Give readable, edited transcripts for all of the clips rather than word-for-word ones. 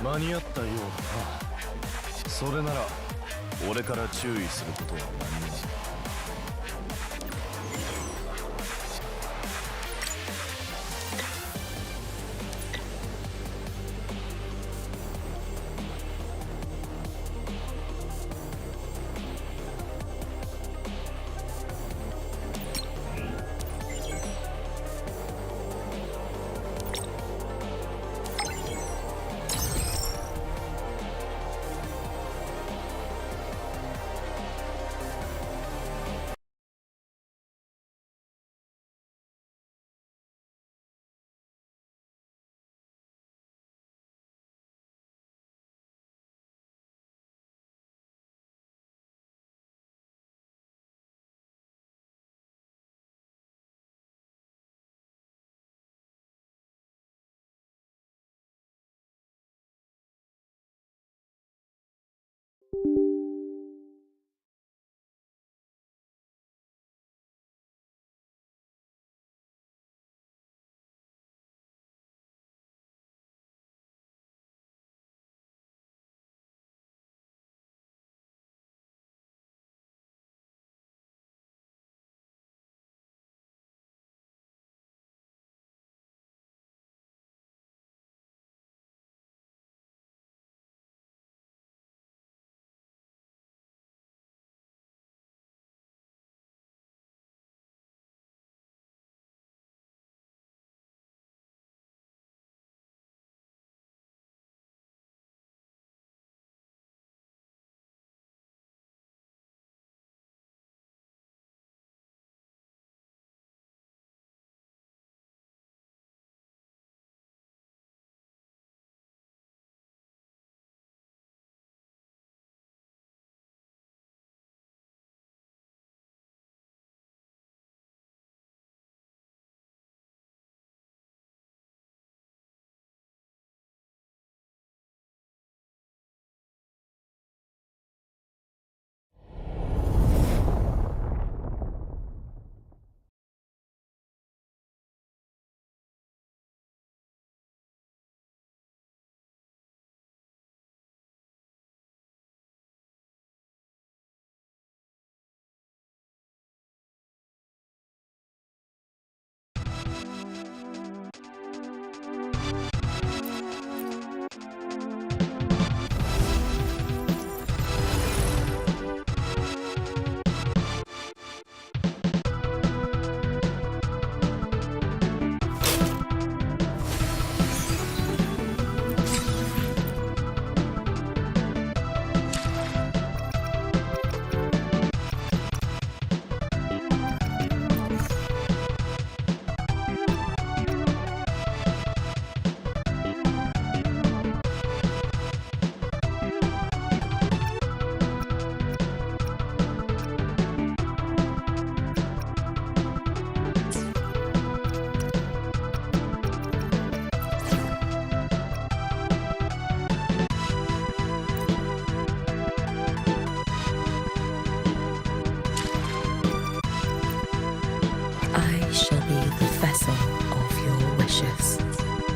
間に合ったようだな。それなら俺から注意することは何も。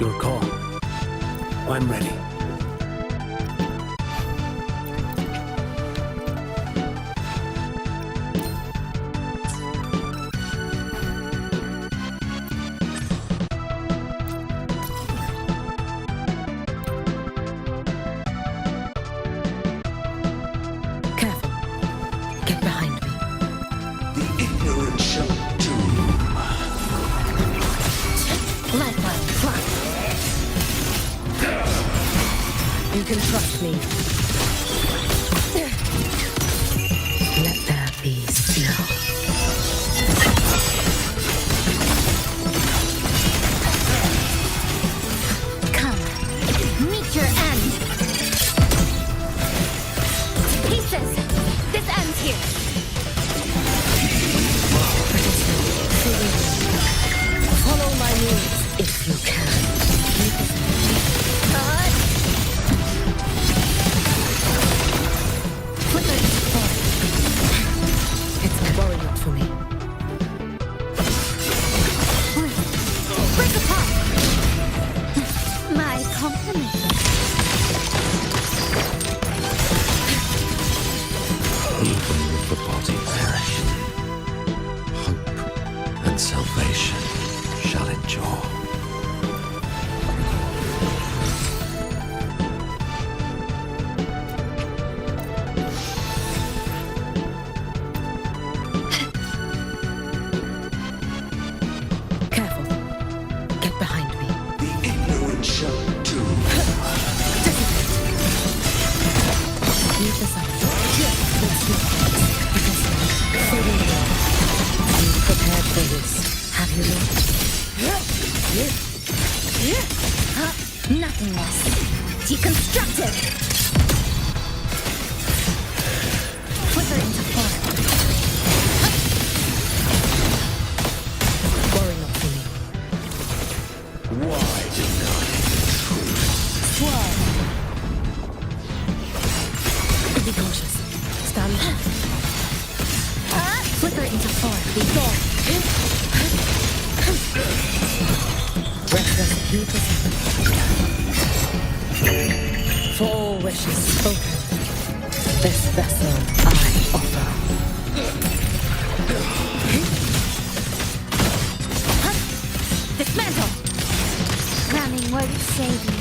Your call. I'm ready. Careful. Get behind me. The ignorant shall doom. Lifeline, fly. You can trust me. Let there be snow. Come, meet your end. Pieces. This ends here. Follow my moves if you can. It's worrying up for me. Break apart. My compliments. Even with the body perished, hope and salvation shall endure. Careful. Get behind me. The ignorant shall do. Leave the sun. Let's do it. You prepared for this, have you not? Nothingness. Deconstructed. Wither into form. Worry not for me. Why deny the truth? Swirl. Be cautious. Stand back. Flicker into form. Be gone. Restless people. Four wishes spoken. This vessel I offer. Dismantle! Ramming won't save you.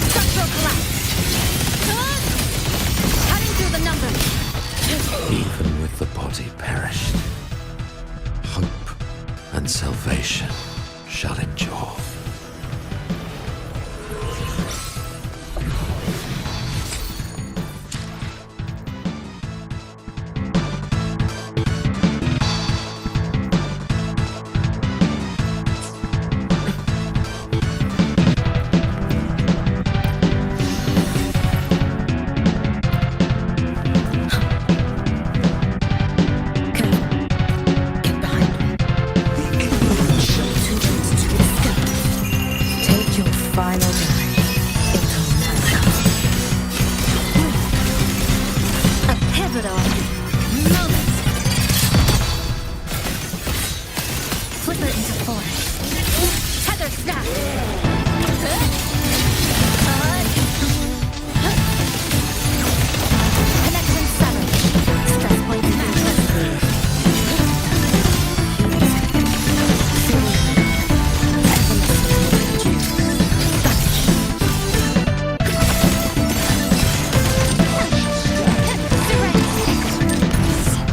Structural collapse! Cutting through the numbers! Even with the body perished, hope and salvation shall endure. Get behind me. Take your final dive into mankind. A pivotal moment. Flicker into form. Tether snap. Connection severed. Stress point match.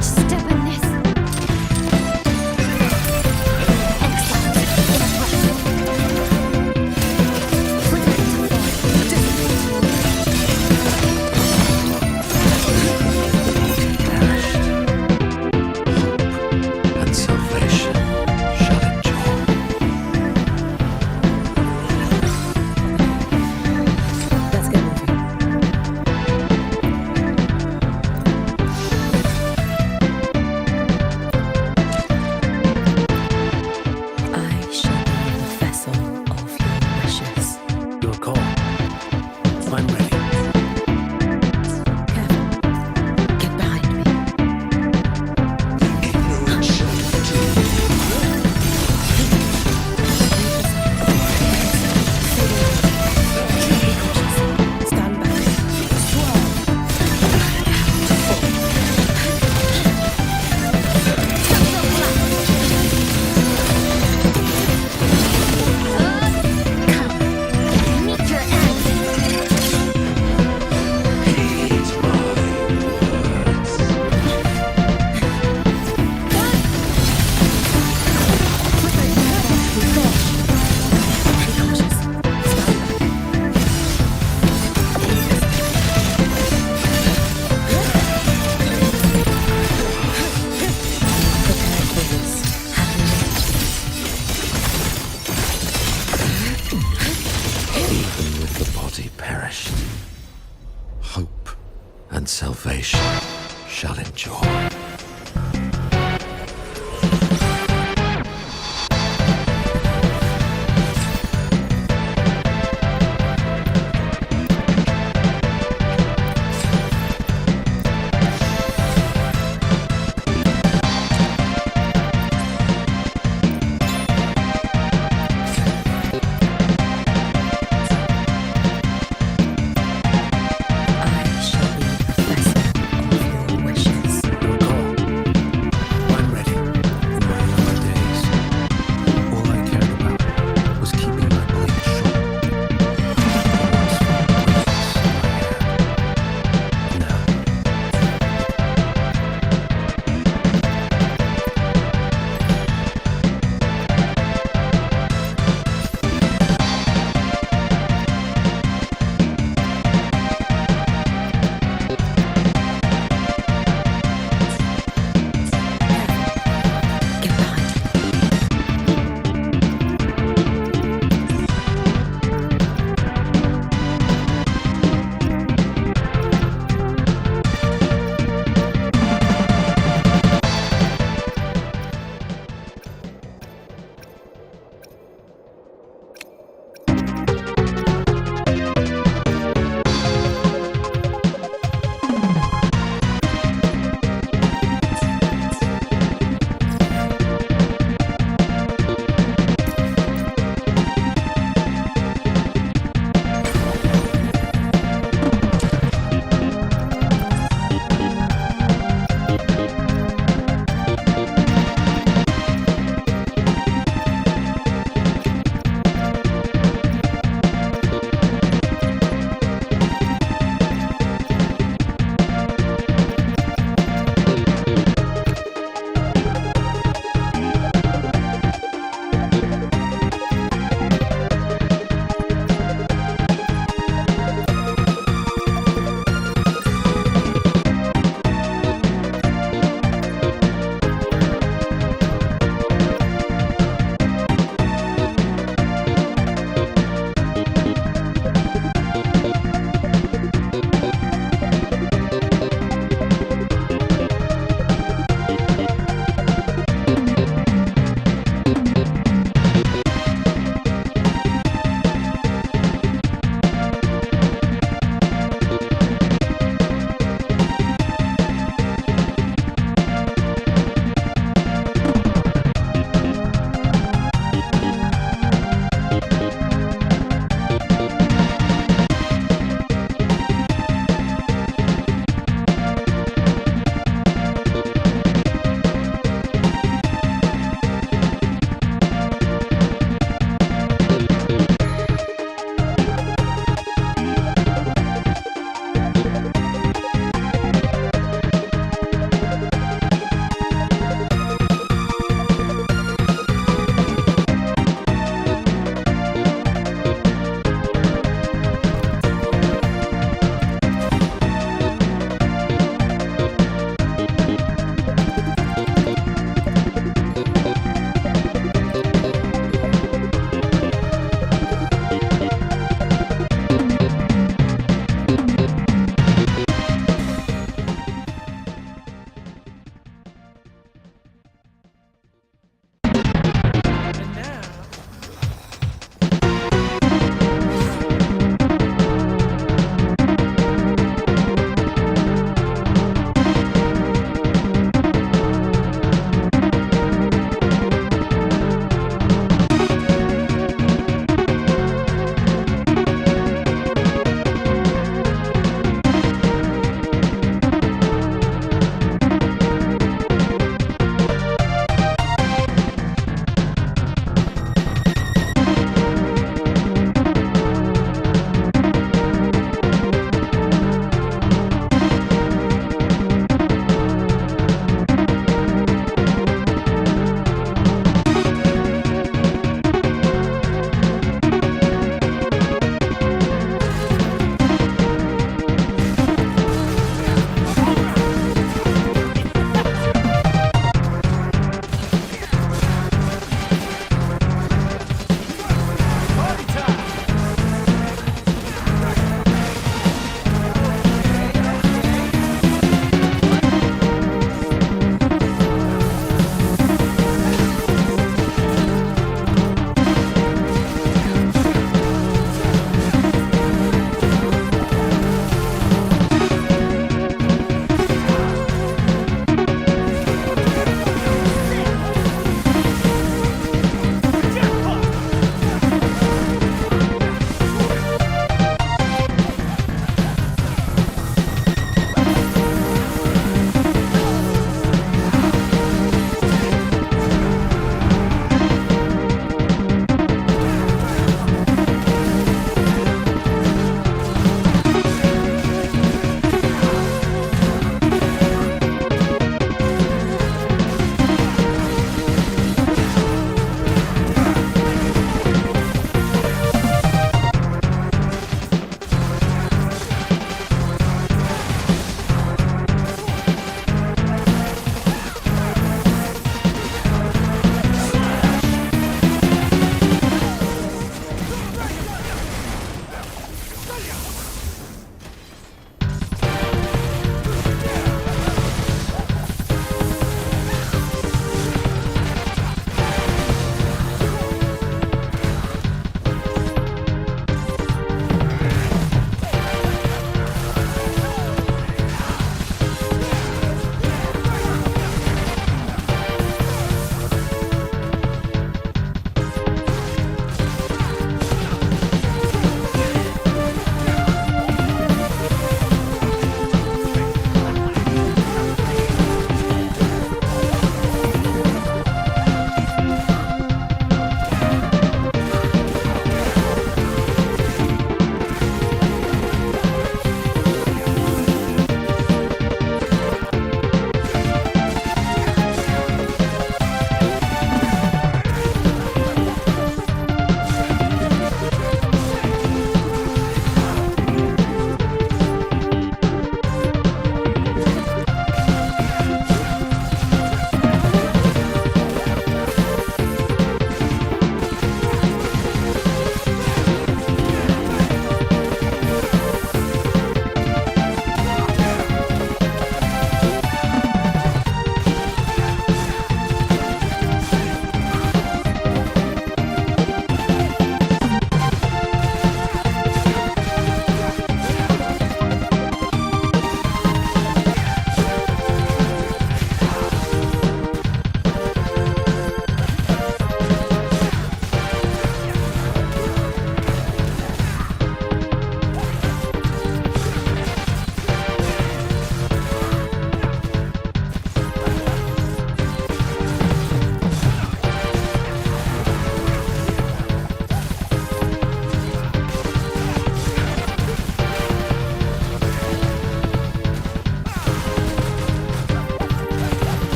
Stubbornness. And salvation shall endure. Let's get moving. I shall be the vessel of your wishes. Your call. I'm ready. Careful. Get behind me. Ignorant shall do. Stand back. Swirl. Meet your end. Heed my words. Even with the body perished, hope and salvation shall endure. I shall be the vessel of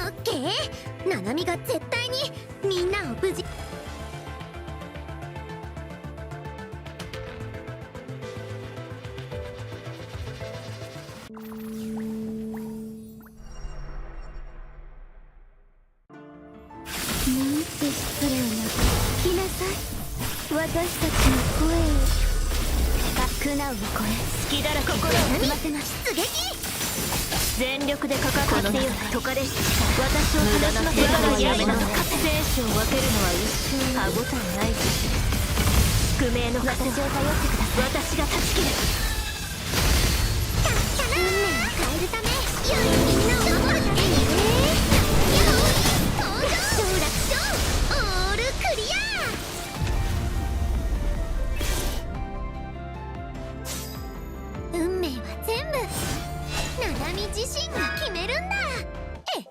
オッケー。ナナミが絶対にみんなを無事。なんて失礼な。聞きなさい、私たちの声を。苦難を超え隙だらけ心を澄ませます。出撃。全力でかかって強い解かれし私を無駄な手がやめなさい。生死を分けるのは一瞬歯応えない宿命の形を頼ってください。私が断ち切る。運命を変えるため、良いみんなを守るために。登場。楽勝オールクリア。運命は全部ナナミ自身が決めるんだ。えへん。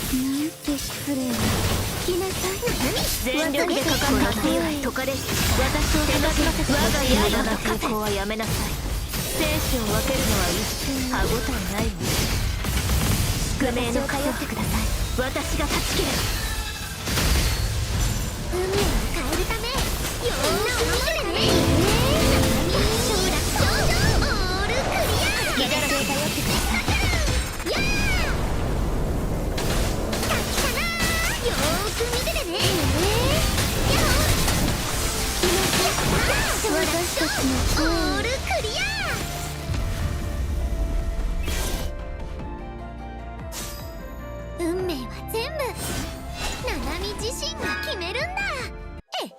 なんて失礼な。聞きなさい。全力でかかった強い解かれし私を手がしませて我が刃の抵抗はやめなさい。生死を分けるのは一瞬歯応えない宿命の通ってください。私が断ち切る。運命を変えるため、よーく見てね。承諾承オールクリア。私を頼ってください。やーよーく見ててね。私たちのオールクリア。運命は全部ナナミ自身が決めるんだ。えへん。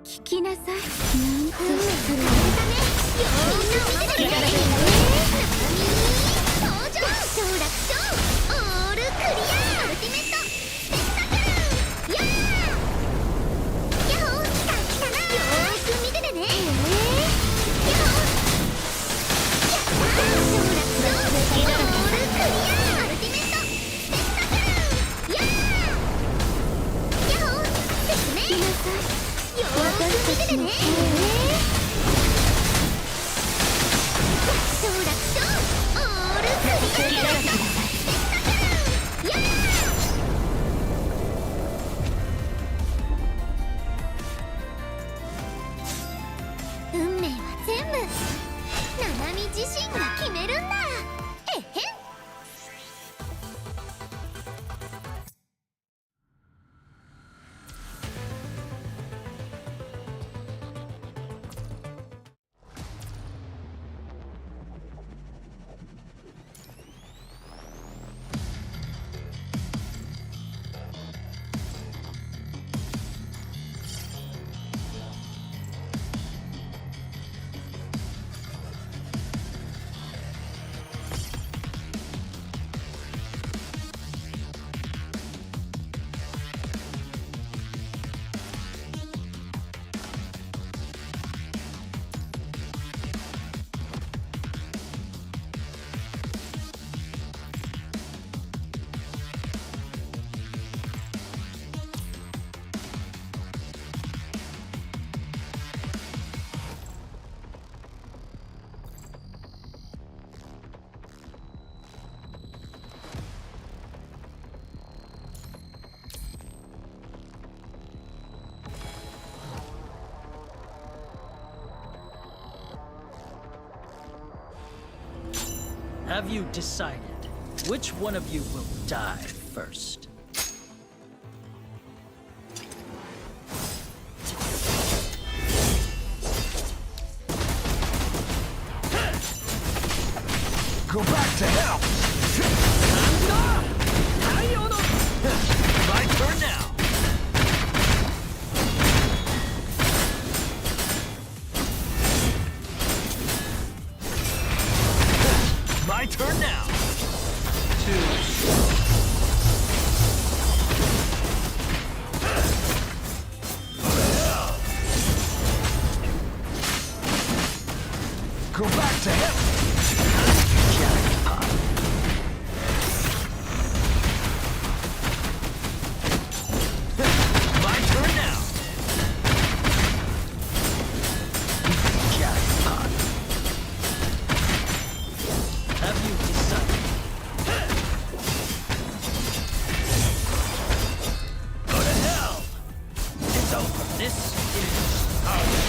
聞きなさい。なんて失礼な。よーく見ててね。登場。承諾勝オールクリア。アルティメットスペクタクル。やーヤホー。来たな。よーく見ててね。ヤホー。やったー。承諾勝オールクリア。アルティメットスペクタクル。やーヤホー。説明。聞きなさい。よーく見ててね。承諾勝オールクリア。やー運命は全部ナナミ自身が決めるんだ。えへん。Have you decided which one of you will die first? Go back to hell! My turn now! to him! Jackpot. My turn now! Jackpot. Have you decided? Go to hell! It's over. This is ours.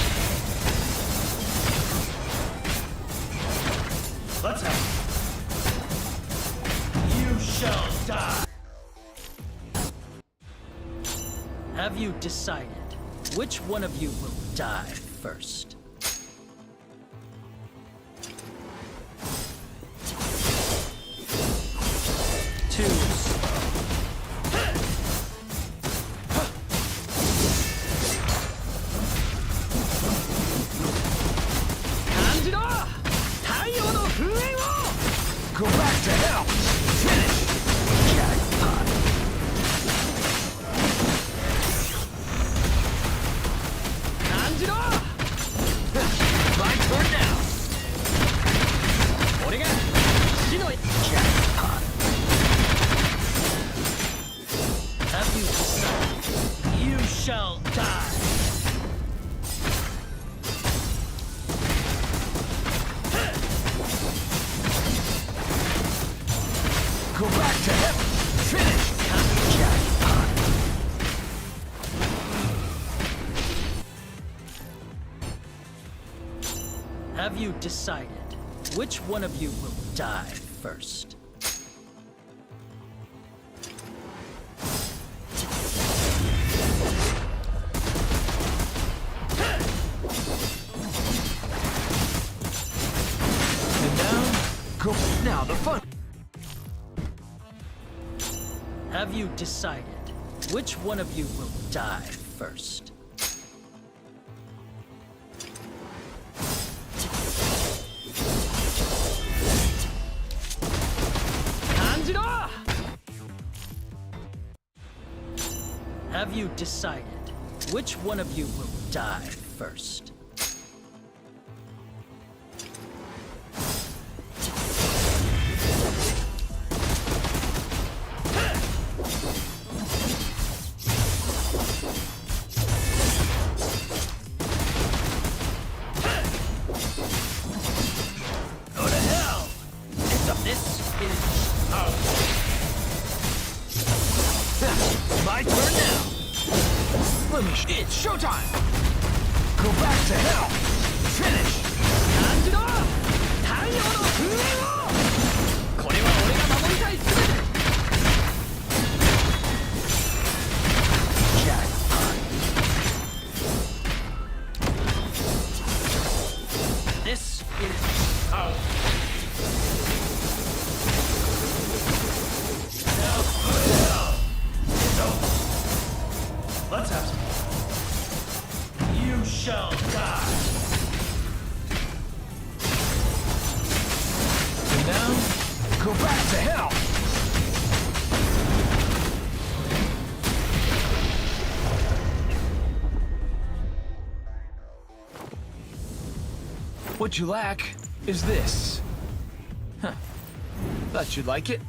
Let's have it. You shall die! Have you decided which one of you will die first? Too slow. Kanjiro! Taiyo no fuen wo! Go back to hell! Finish! Jackpot. Kanjiro! My turn now! Jackpot. Have you decided? You shall die. Go back to hell! Finish! Jackpot. Have you decided which one of you will die first? And down. Go. Now the fun. Have you decided which one of you will die first? Kanjiro! Have you decided which one of you will die first? Go to hell! This is ours. My turn now! Let me it's showtime! Go back to hell! Finish! Kanjiro! Taiyo no fuen wo! これは俺が守りたい全て! Jackpot. This is ours. Let's have some. You shall die! And now, go back to hell! What you lack is this. Huh. Thought you'd like it.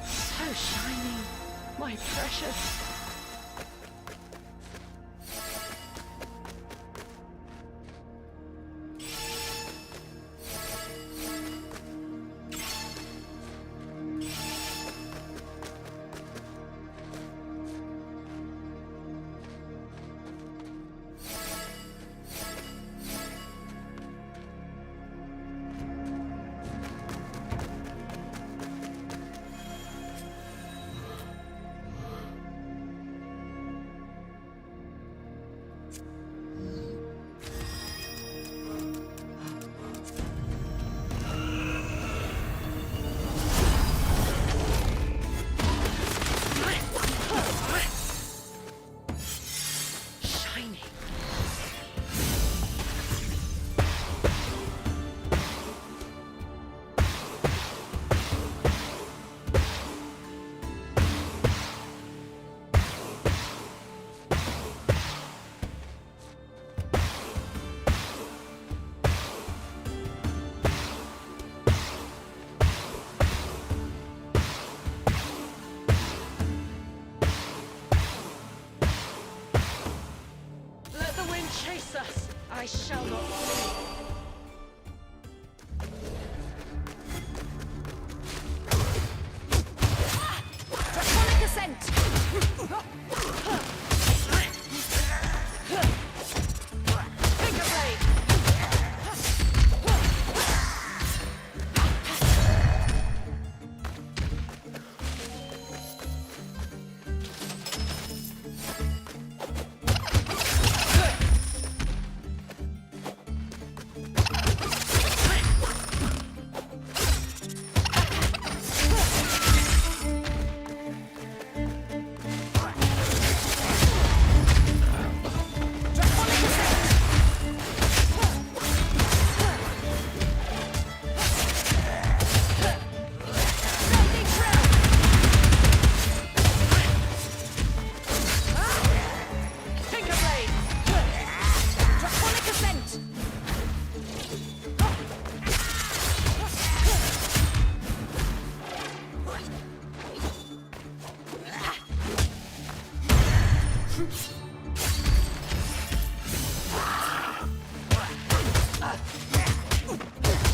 So shiny, my precious. I shall not flee. Draconic ascent! Finger blade! Finger blade! Draconic ascent!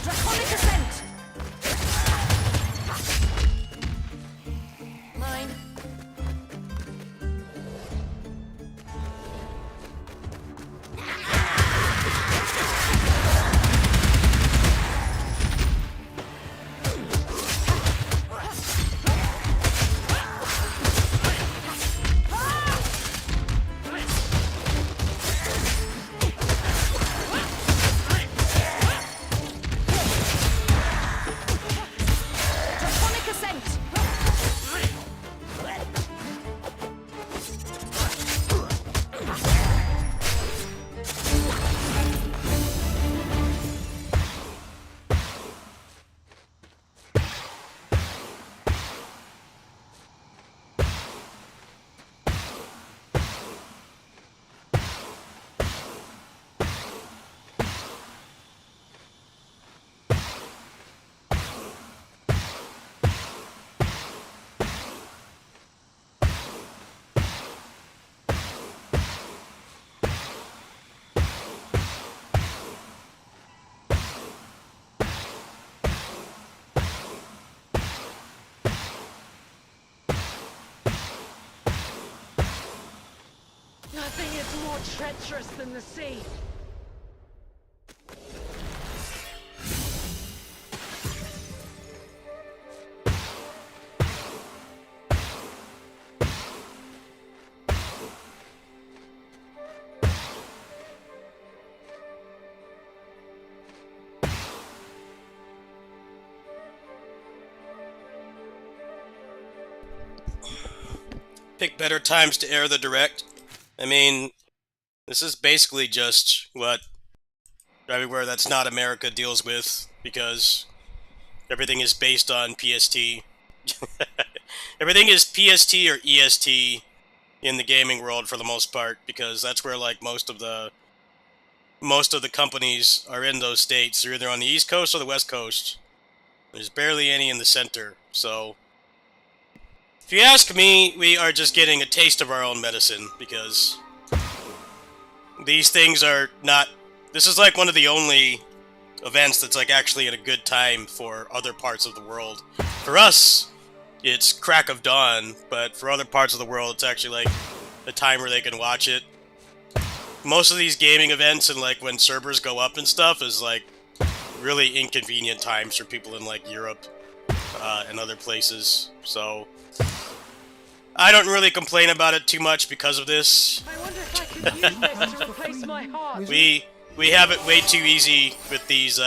Draconic ascent! Mine. Draconic ascent! Nothing is more treacherous than the sea. Pick better times to air the direct. I mean, this is basically just what everywhere that's not America deals with, because everything is based on PST. Everything is PST or EST in the gaming world for the most part, because that's where like most of the companies are in those states. They're either on the East Coast or the West Coast. There's barely any in the center, so if you ask me, we are just getting a taste of our own medicine, because these things are not... This is like one of the only events that's like actually at a good time for other parts of the world. For us, it's crack of dawn, but for other parts of the world, it's actually like a time where they can watch it. Most of these gaming events and like when servers go up and stuff is like really inconvenient times for people in like Europe and other places, so I don't really complain about it too much because of this. I wonder if I could use this to replace my heart. We have it way too easy with these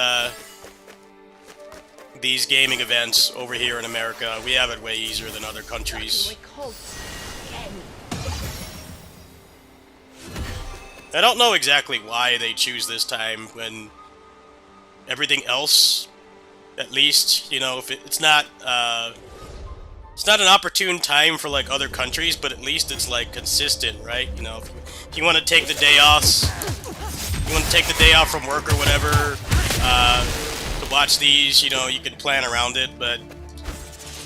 gaming events over here in America. We have it way easier than other countries. I don't know exactly why they choose this time when everything else, at least, you know, if it's not an opportune time for like other countries, but at least it's like consistent, right? You know, if you want to take the day off, from work or whatever, to watch these, you know, you can plan around it, but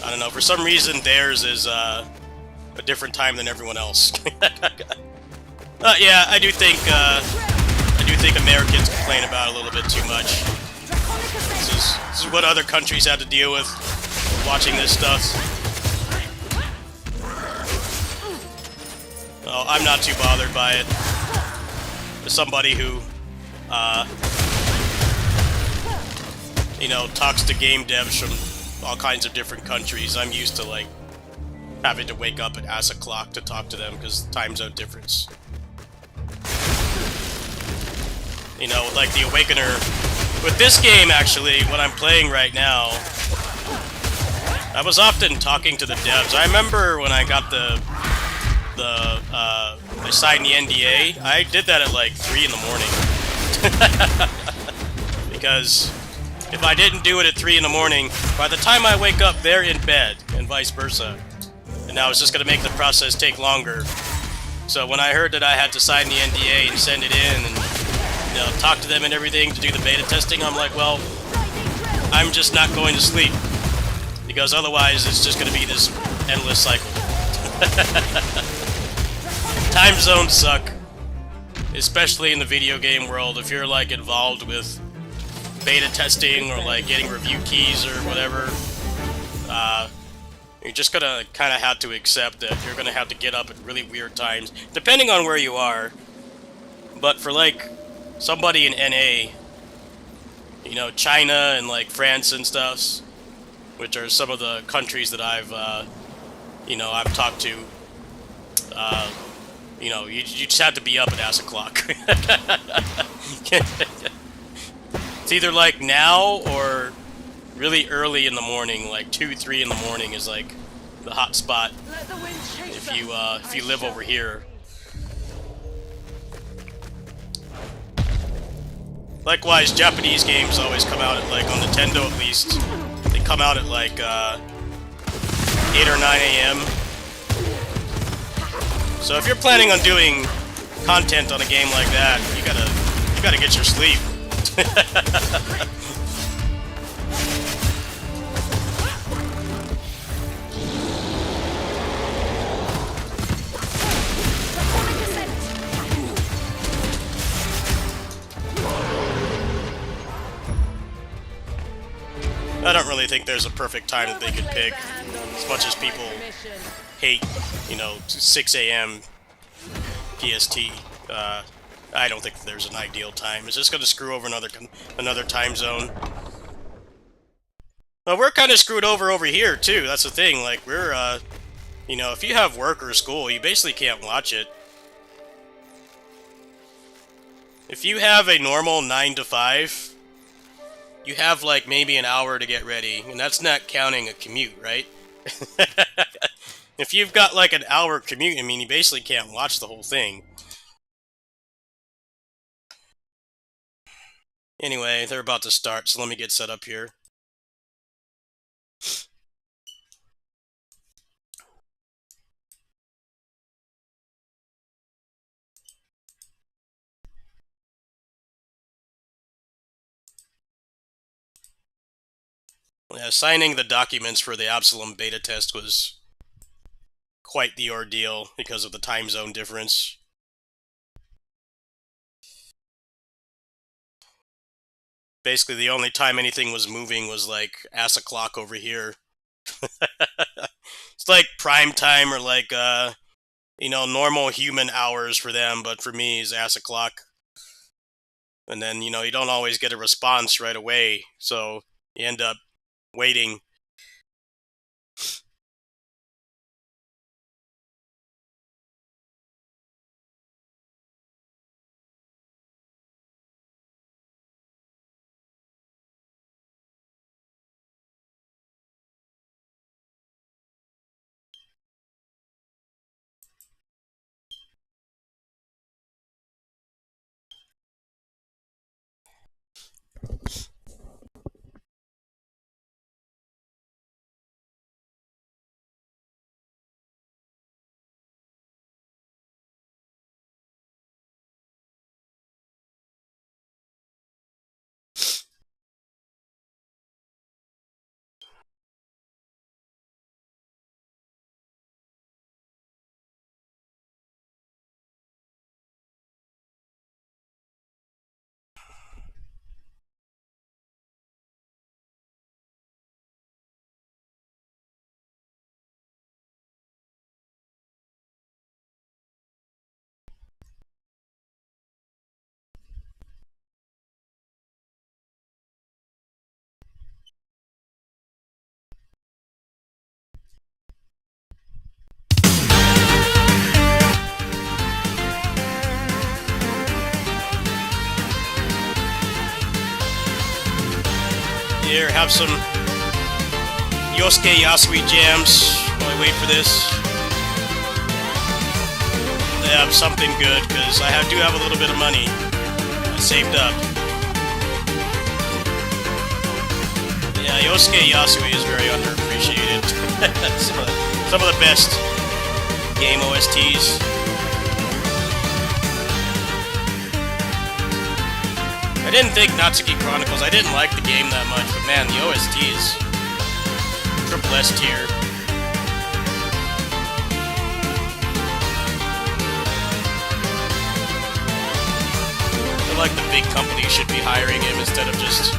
I don't know, for some reason theirs is a different time than everyone else. Yeah, I do think do think Americans complain about it a little bit too much. This is what other countries have to deal with watching this stuff. Oh, I'm not too bothered by it. As somebody who, you know, talks to game devs from all kinds of different countries, I'm used to, like, having to wake up at ass o'clock to talk to them because time zone difference. You know, like the Awakener. With this game, actually, what I'm playing right now, I was often talking to the devs. I remember when I got I signed the NDA, I did that at like 3 in the morning. Because if I didn't do it at 3 in the morning, by the time I wake up, they're in bed, and vice versa. And now it's just going to make the process take longer. So when I heard that I had to sign the NDA and send it in and, you know, talk to them and everything to do the beta testing, I'm like, well, I'm just not going to sleep. Because otherwise it's just going to be this endless cycle. Time zones suck. Especially in the video game world. If you're like involved with beta testing or like getting review keys or whatever, you're just gonna kind of have to accept that you're gonna have to get up at really weird times, depending on where you are. But for like somebody in NA, you know, China and like France and stuff, which are some of the countries that I've, you know, I've talked to, you know, you just have to be up at ass o'clock. It's either like now or really early in the morning, like 2, 3 in the morning is like the hot spot if you live over here. Likewise, Japanese games always come out at like, on Nintendo at least, they come out at like 8 or 9 a.m. So if you're planning on doing content on a game like that, you gotta get your sleep. I don't really think there's a perfect time that they could pick. As much as people hate, you know, 6 a.m. PST, I don't think there's an ideal time. It's just going to screw over another time zone. Well, we're kind of screwed over here, too. That's the thing. Like, we're, you know, if you have work or school, you basically can't watch it. If you have a normal 9 to 5... you have like maybe an hour to get ready, and that's not counting a commute, right? If you've got like an hour commute, I mean, you basically can't watch the whole thing. Anyway, they're about to start, so let me get set up here. Yeah, signing the documents for the Absalom beta test was quite the ordeal because of the time zone difference. Basically, the only time anything was moving was like ass o'clock over here. It's like prime time or like, you know, normal human hours for them, but for me, it's ass o'clock. And then, you know, you don't always get a response right away, so you end up waiting. here, have some Yosuke Yasui jams while I wait for this. They have something good, because I do have a little bit of money I saved up. Yeah, Yosuke Yasui is very underappreciated. some of the best game OSTs. I didn't think Natsuki Chronicles, I didn't like the game that much, but man, the OSTs, triple S tier. I feel like the big companies should be hiring him instead of just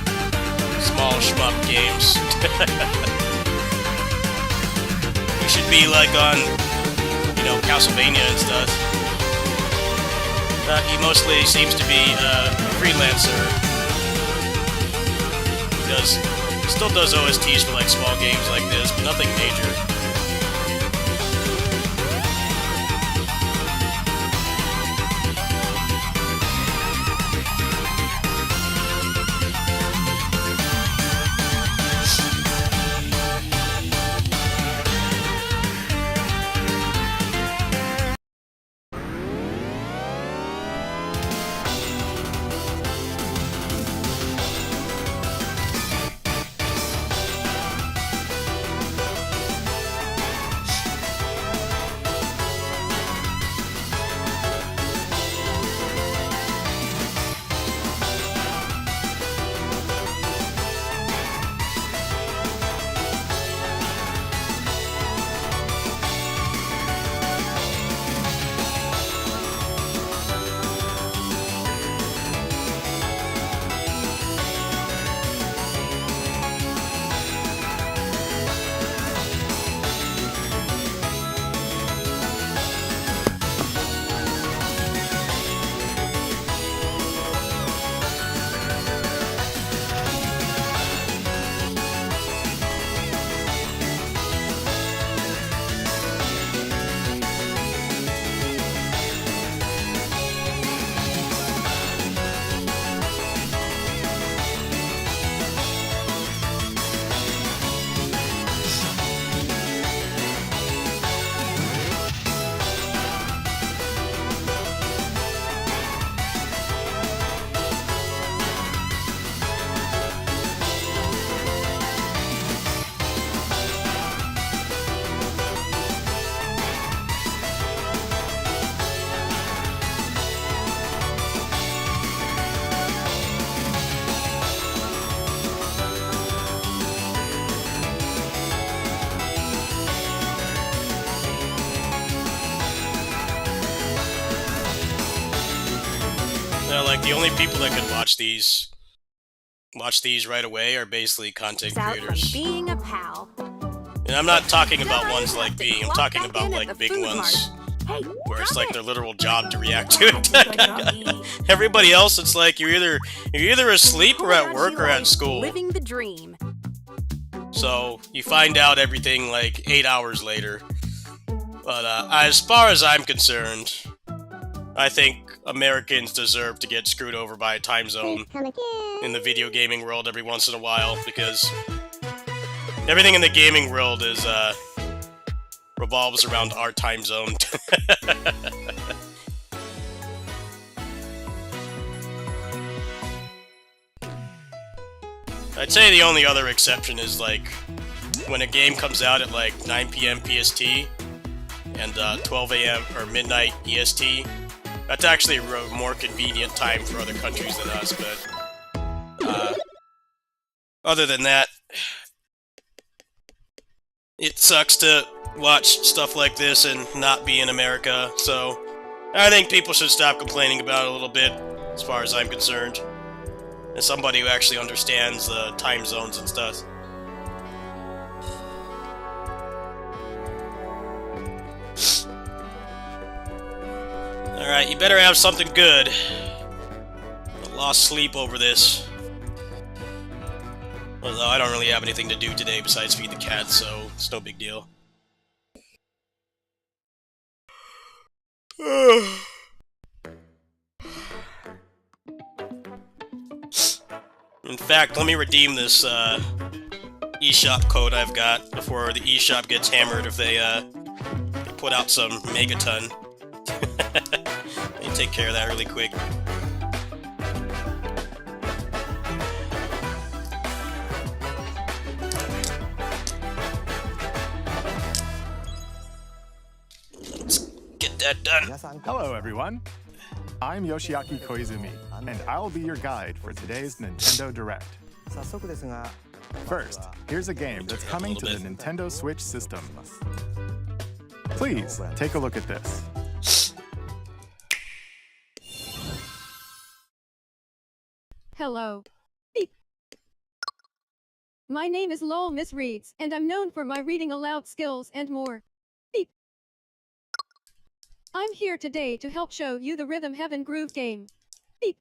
small shmup games. He should be like on, you know, Castlevania and stuff. He mostly seems to be a freelancer. He still does OSTs for like small games like this, but nothing major. Like the only people that could watch these right away are basically content creators. Being a pal. And I'm not talking about ones like me, I'm talking about like big ones where it's like their literal job to react to it. Everybody else, it's like you're either asleep or at work or at school. Living the dream. So you find out everything like 8 hours later. But as far as I'm concerned, I think Americans deserve to get screwed over by a time zone in the video gaming world every once in a while, because everything in the gaming world is revolves around our time zone. I'd say the only other exception is like when a game comes out at like 9 p.m. PST and 12 a.m. or midnight EST. That's actually a more convenient time for other countries than us, but other than that, it sucks to watch stuff like this and not be in America, so I think people should stop complaining about it a little bit, as far as I'm concerned. As somebody who actually understands the time zones and stuff. Alright, you better have something good. I lost sleep over this. Although I don't really have anything to do today besides feed the cat, so it's no big deal. In fact, let me redeem this eShop code I've got before the eShop gets hammered if they put out some megaton. Let me take care of that really quick. Let's get that done. Hello, everyone. I'm Yoshiaki Koizumi, and I'll be your guide for today's Nintendo Direct. First, here's a game that's coming to the Nintendo Switch system. Please, take a look at this. Hello. Beep. My name is Lowell Miss Reeds, and I'm known for my reading aloud skills and more. Beep. I'm here today to help show you the Rhythm Heaven Groove game. Beep.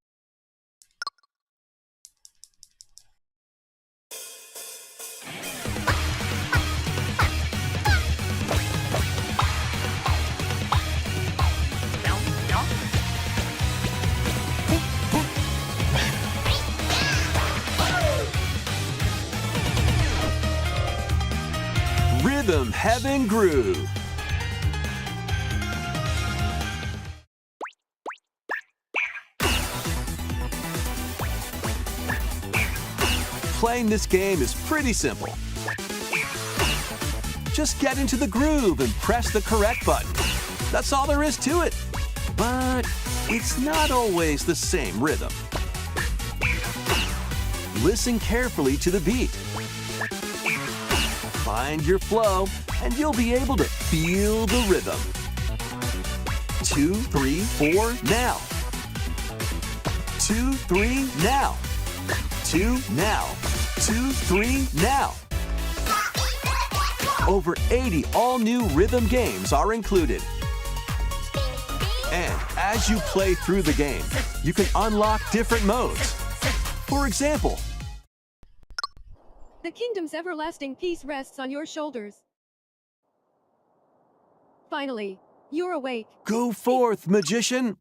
Rhythm Heaven Groove. Playing this game is pretty simple. Just get into the groove and press the correct button. That's all there is to it. But it's not always the same rhythm. Listen carefully to the beat. Find your flow, and you'll be able to feel the rhythm. 2, 3, 4, now. 2, 3, now. 2, now. 2, 3, now. Over 80 all-new rhythm games are included. And as you play through the game, you can unlock different modes. For example, The kingdom's everlasting peace rests on your shoulders. Finally, you're awake. go forth, magician,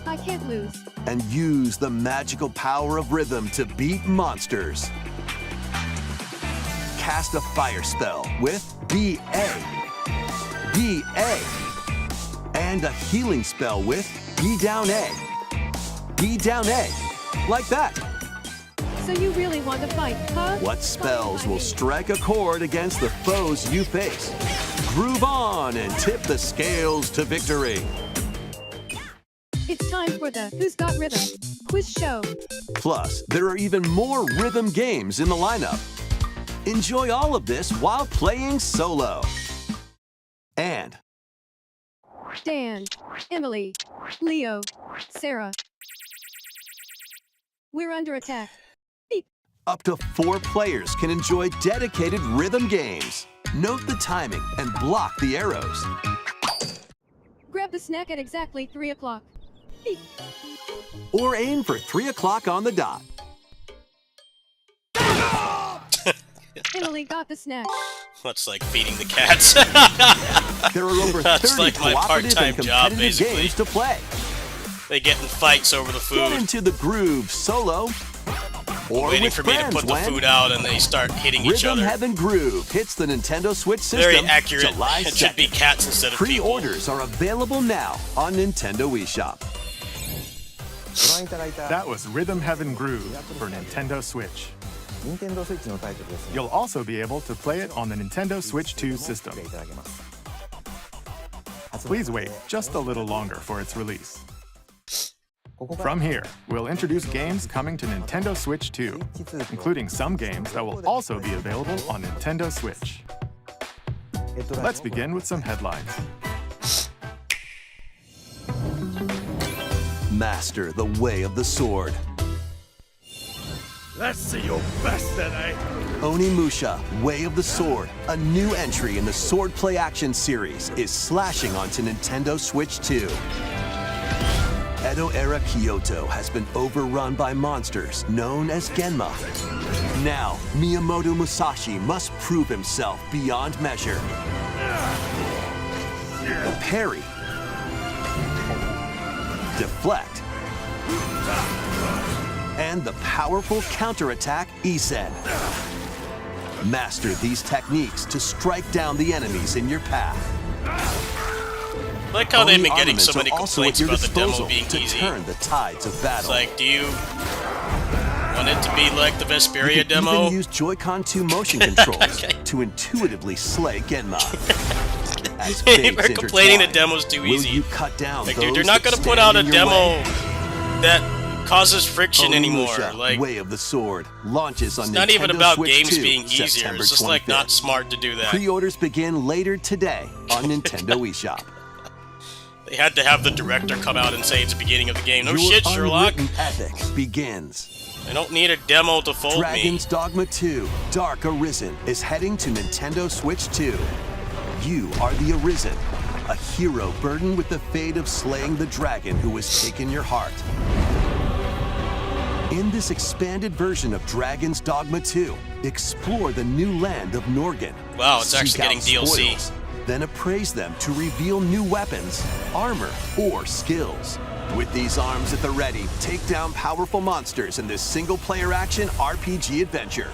I can't lose. and use the magical power of rhythm to beat monsters. Cast a fire spell with BA, BA, and a healing spell with B down A, B down A, like that. So you really want to fight, huh? What spells will strike a chord against the foes you face? Groove on and tip the scales to victory. It's time for the Who's Got Rhythm quiz show. Plus, there are even more rhythm games in the lineup. Enjoy all of this while playing solo. And Dan, Emily, Leo, Sarah. We're under attack. Beep. up to 4 players can enjoy dedicated rhythm games. Note the timing and block the arrows. Grab the snack at exactly 3 o'clock. Beep. Or aim for 3 o'clock on the dot. Emily got the snack. That's like feeding the cats. There are over 30 That's like my cooperative part-time and job, competitive basically. games to play. They get in fights over the Get food, into the groove solo or waiting with for me to friends put the when food out, and they start hitting each Rhythm other. Heaven Groove hits the Nintendo Switch system Very accurate. July It should be 2nd. cats instead of people. Pre-orders are available now on Nintendo eShop. That was Rhythm Heaven Groove for Nintendo Switch. You'll also be able to play it on the Nintendo Switch 2 system. Please wait just a little longer for its release. From here, we'll introduce games coming to Nintendo Switch 2, including some games that will also be available on Nintendo Switch. Let's begin with some headlines. Master the way of the sword. Let's see your best then, eh? Onimusha, Way of the Sword, a new entry in the Sword Play Action series, is slashing onto Nintendo Switch 2. Edo-era Kyoto has been overrun by monsters known as Genma. Now, Miyamoto Musashi must prove himself beyond measure. Parry. Deflect. and the powerful counterattack Isen. Master these techniques to strike down the enemies in your path. Like how they've been getting Armaments so many are also at complaints your about the demo disposal being to easy. turn the tides of battle. It's like, do you want it to be like the Vesperia You can demo? even use Joy-Con 2 motion controls to intuitively slay Genma. As fates We're complaining the intertwine, demo's too will easy. you cut down Like, those dude, you're not that gonna put stand out a in your demo way? that causes friction anymore. Onimusha, Like, Way of the Sword launches on it's Nintendo not even about Switch games 2, being easier. September It's just like 25th. not smart to do that. Pre-orders begin later today on Nintendo eShop. They had to have the director come out and say it's the beginning of the game. No Your shit, Sherlock. unwritten epic begins. I don't need a demo to fold Dragon's me. Dogma 2 Dark Arisen is heading to Nintendo Switch 2. You are the Arisen, a hero burdened with the fate of slaying the dragon who has taken your heart. In this expanded version of Dragon's Dogma 2, explore the new land of Norgan. Wow, it's actually Seek out getting DLC. spoils, then appraise them to reveal new weapons, armor, or skills. With these arms at the ready, take down powerful monsters in this single-player action RPG adventure.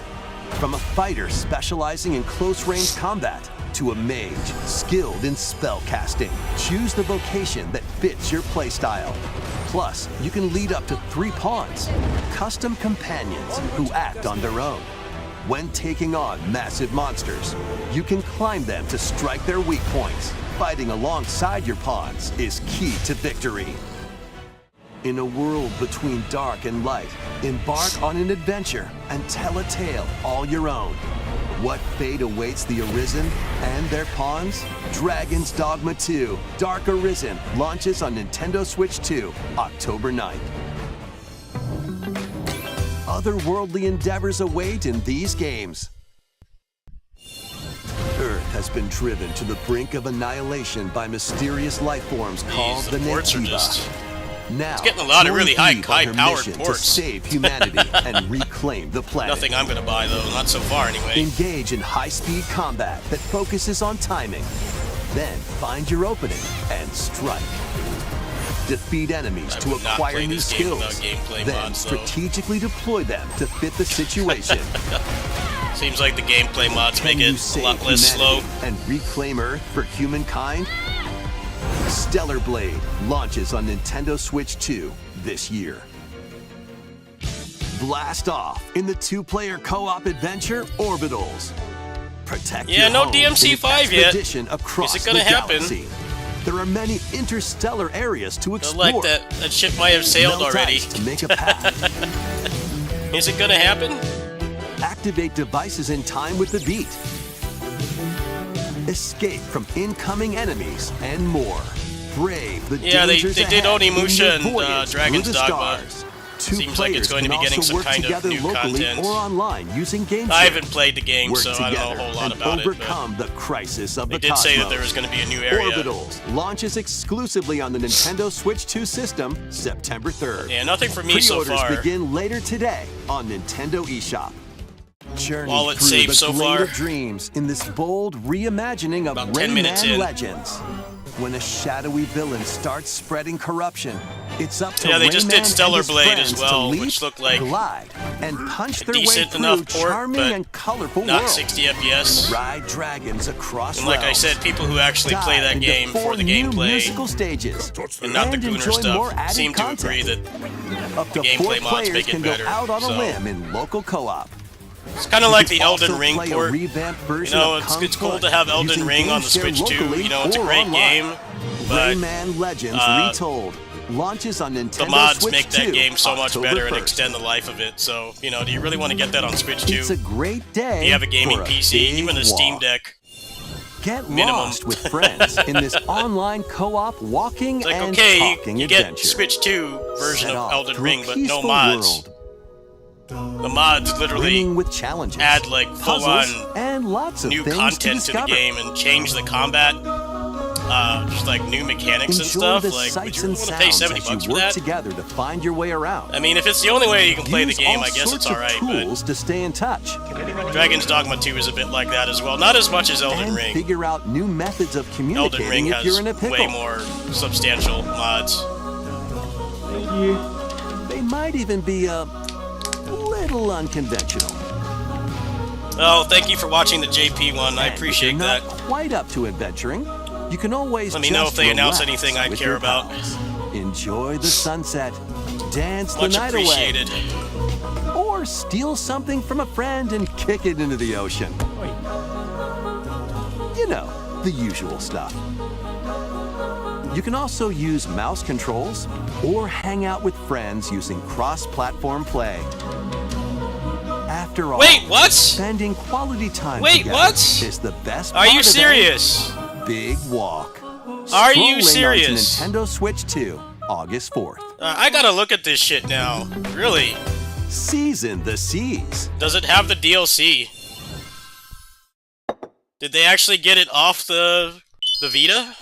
From a fighter specializing in close-range combat to a mage skilled in spell casting, choose the vocation that fits your playstyle. Plus, you can lead up to 3 pawns, custom companions who act on their own. When taking on massive monsters, you can climb them to strike their weak points. Fighting alongside your pawns is key to victory. In a world between dark and light, embark on an adventure and tell a tale all your own. What fate awaits the Arisen and their pawns? Dragon's Dogma 2 Dark Arisen launches on Nintendo Switch 2, October 9th. Otherworldly endeavors await in these games. Earth has been driven to the brink of annihilation by mysterious life forms called the ports are Netiva. just... Now, It's getting a lot of join really Eve on her high-powered mission to ports. save humanity and reclaim the planet. Nothing I'm gonna buy though, not so far anyway. Engage in high-speed combat that focuses on timing. Then find your opening and strike. Defeat enemies I to would not acquire play new this game skills. without gameplay Then mods, though. strategically deploy them to fit the situation. Seems like the gameplay mods Can make you it a save lot less slow. humanity and reclaim Earth for humankind? Stellar Blade launches on Nintendo Switch 2 this year. Blast off in the 2-player co-op adventure Orbitals. Protect Yeah, your no home DMC in 5 yet. expedition across Is it gonna the happen? galaxy. There are many interstellar areas to I explore. like that ship might have sailed Melt already. ice to make a path. Is it gonna happen? Activate devices in time with the beat. Escape from incoming enemies and more. Brave the Yeah, they dangers did ahead in Onimusha your and, voyage Dragon's through the Dogma. stars. Seems like it's going to be getting some kind of new content. Or online using game I chat. haven't played the game, Work so I don't know a together whole lot and about it. overcome the crisis of They the did cosmos. say that there was going to be a new area. Orbitals launches exclusively on the Nintendo Switch 2 system September 3rd. Yeah, nothing for me so Pre-orders far. begin later today on Nintendo eShop. Journey Wallet through saved the so glade far. of dreams in this bold reimagining of About 10 minutes Rayman in. Legends. When a shadowy villain starts spreading corruption, it's up to Yeah, they just did Rayman Stellar and his Blade friends as well, to leap, which looked like glide, and punch a their way decent through enough port, charming but and colorful not worlds. 60 FPS. Ride dragons across And like I realms. said, people who actually play Dive that into game 4 for the new gameplay musical stages and not the and Gooner enjoy more stuff added seem to content. agree that Up to the 4 gameplay mods players make it can better, go out on so. a limb in local co-op. it's kind of You like can the Elden also Ring play a port. revamped You version know, of it's Kung cool Fu to have Elden using Ring on the game shared Switch too. locally You know, it's a or great online. game, but Rayman Legends Retold launches on Nintendo the mods Switch make that 2, game so much October better and 1st. extend the life of it. So, you know, do you really want to get that on Switch It's a too? great day If you have a gaming for a PC, big even a Steam walk. Deck. Get minimum. lost with friends in this online co-op walking It's like, and okay, talking you get adventure. Switch 2 version Set of off Elden through Ring, a but no peaceful mods. world, The mods literally brimming with challenges, add like puzzles, full-on and lots of new things content to to the discover. game and change the combat. Just like new mechanics and Enjoy stuff. the Like, would sights you really and want to pay sounds 70 as bucks you for work that? together to find your way around. I mean, if it's the only way you can play the Use game, all I guess it's sorts of alright, but tools to stay in touch Dragon's Dogma 2 is a bit like that as well. Not as much as Elden and Ring. figure out new methods of Elden communicating Ring if you're has in a pickle. way more substantial mods. They might even be little unconventional. Oh, thank you for watching the JP one. I appreciate If you're that. not quite up to adventuring, you can always Let me know just if they announce relax anything I with care your about. pals. Enjoy the sunset, dance the Much night appreciated. away, or steal something from a friend and kick it into the ocean. You know, the usual stuff. You can also use mouse controls or hang out with friends using cross-platform play. After all, Wait, what? spending quality time Wait, together what? is the best Are part you of any serious? big walk. Are you Strolling onto serious? Nintendo Switch 2, August 4th. I gotta look at this shit now. Really? Season the seas. Does it have the DLC? Did they actually get it off the Vita?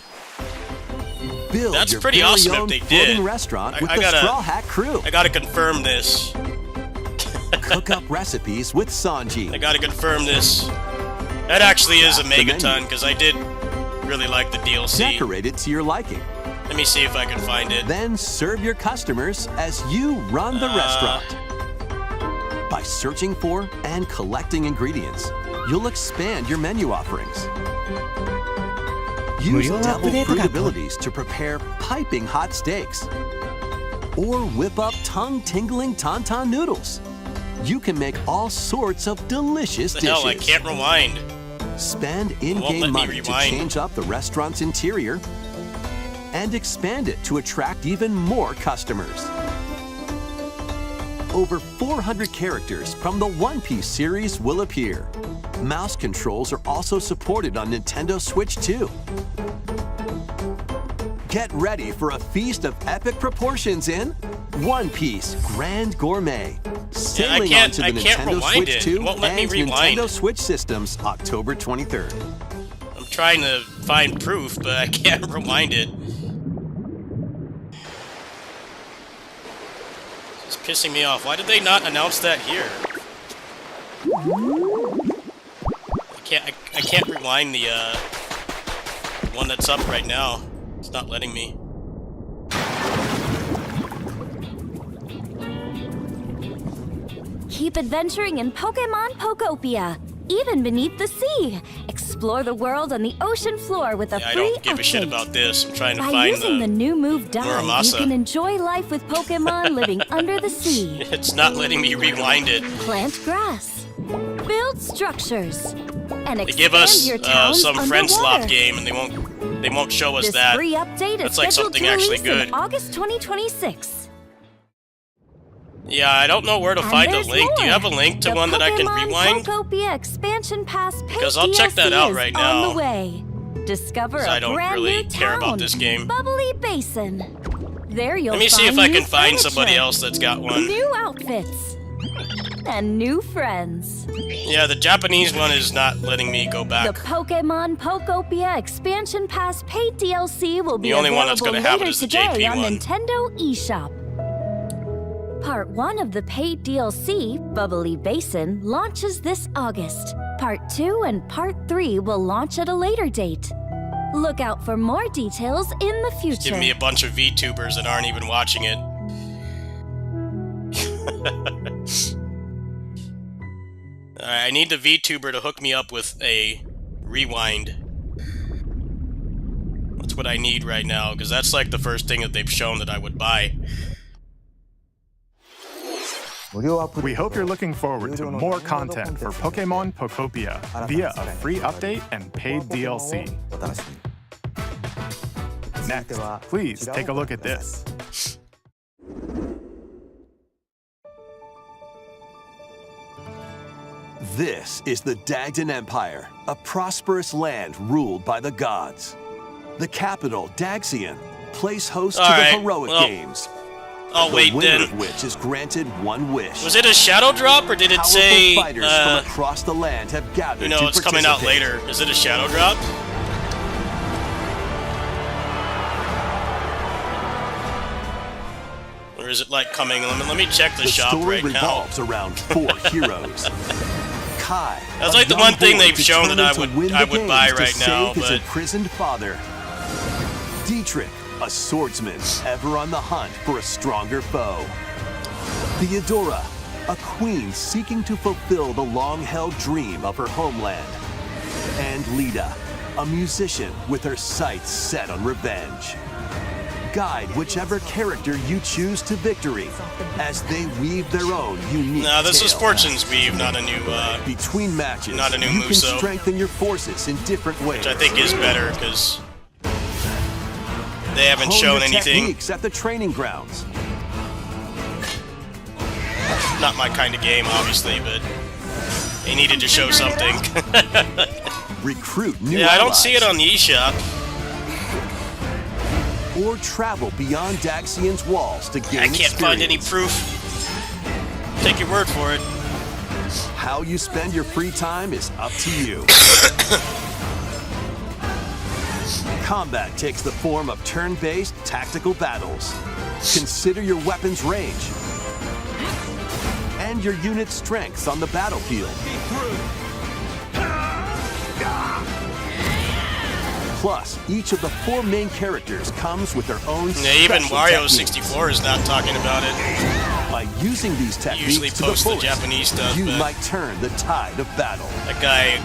Build That's your pretty very awesome if own they floating did. restaurant with I the gotta- Straw Hat crew. I gotta confirm this. Cook up recipes with Sanji. I gotta confirm this. That actually is a Craft the megaton, menu. because I did really like the DLC. Decorate it to your liking. Let me see if I can find it. Then serve your customers as you run the restaurant. By searching for and collecting ingredients, you'll expand your menu offerings. Use devil fruit abilities to prepare piping hot steaks. Or whip up tongue-tingling tauntaun noodles. You can make all sorts of delicious What the hell, I dishes. can't rewind. Spend won't let in-game me money to rewind. change up the restaurant's interior and expand it to attract even more customers. Over 400 characters from the One Piece series will appear. Mouse controls are also supported on Nintendo Switch 2. Get ready for a feast of epic proportions in One Piece Grand Gourmet. Sailing can't- onto the I can't Nintendo rewind Switch it. 2 It won't let me and rewind. Nintendo Switch systems October 23rd. I'm trying to find proof, but I can't rewind it. It's pissing me off. Why did they not announce that here? I can't rewind the one that's up right now. It's not letting me. Keep adventuring in Pokemon Pokopia, even beneath the sea. Explore the world on the ocean floor with a Yeah, I free don't give a shit update. about this. I'm trying to By find using the new move Dive, Muramasa. you can enjoy life with Pokemon living under the sea. It's not letting me rewind it. Plant grass, build structures, and They expand give us your towns some friend slop underwater. game, and they won't show us This that. free update That's is like scheduled something to actually release good. in August 2026. Yeah, I don't know where to And find a there's link. Do you more. have a link to The one that I can Pokemon rewind? Pokopia expansion pass paid Because I'll check that DLC out is right on now. the way. Discover 'Cause a I don't brand really new care about town, this game. Bubbly Basin. There you'll Let me see if find I new can find furniture, somebody else that's got one. new outfits, and new friends. Yeah, the Japanese one is not letting me go The back. Pokemon Pokopia expansion pass paid DLC will be The only one that's available gonna have it later is the today JP on one. Nintendo eShop. Part 1 of the paid DLC, Bubbly Basin, launches this August. Part 2 and Part 3 will launch at a later date. Look out for more details in the future. Give me a bunch of VTubers that aren't even watching it. Alright, I need the VTuber to hook me up with a rewind. That's what I need right now, because that's like the first thing that they've shown that I would buy. We hope you're looking forward to more content for Pokemon Pokopia via a free update and paid DLC. Next, please take a look at this. This is the Dagdan Empire, a prosperous land ruled by the gods. The capital, Daxian, plays host to the Alright, heroic well, games. Oh The wait, winner then of which is granted one wish. was it a shadow drop or did it Powerful say? fighters from across the land have gathered You know, to it's coming out participate. later. Is it a shadow drop? Or is it like coming? Let me check the The shop story right now. revolves around 4 heroes. Kai, That's a like the young one thing boy they've shown that determined to win the I would buy games to right now, save his but imprisoned father. Dietrich, a swordsman ever on the hunt for a stronger foe. Theodora, a queen seeking to fulfill the long-held dream of her homeland. And Lita, a musician with her sights set on revenge. Guide whichever character you choose to victory as they weave their own unique No, this is tale. Fortune's Weave, not a new, Between matches, not a new you can Muso. strengthen your forces in different ways. which I think is better, because they haven't Hone shown your anything. techniques at the training grounds. Not my kind of game, obviously, but they needed to show something. Recruit new Yeah, I don't allies. see it on the eShop. Or travel beyond Daxian's walls to gain I can't find any experience. proof. Take your word for it. How you spend your free time is up to you. Combat takes the form of turn-based tactical battles. Consider your weapon's range and your unit's strengths on the battlefield. Plus, each of the 4 main characters comes with their own Yeah, even special Wario techniques. 64 is not talking about it. By using these techniques Usually to the posts the fullest, Japanese stuff, you but- might turn the tide of battle. That guy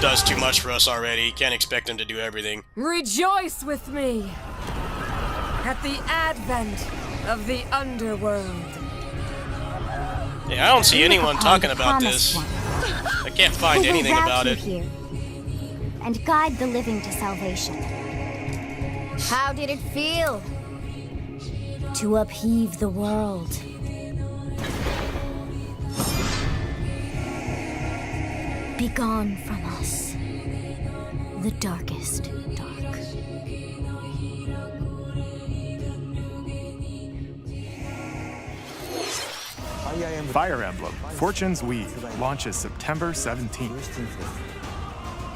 does too much for us already. Can't expect him to do everything. Rejoice with me at the advent of the underworld. Yeah, I don't see anyone Upon talking the about promised this. one, I can't find who will anything rout about you it. here and guide the living to salvation. How did it feel to upheave the world? Begone from us, the darkest dark. Fire Emblem Fortune's Weave launches September 17th.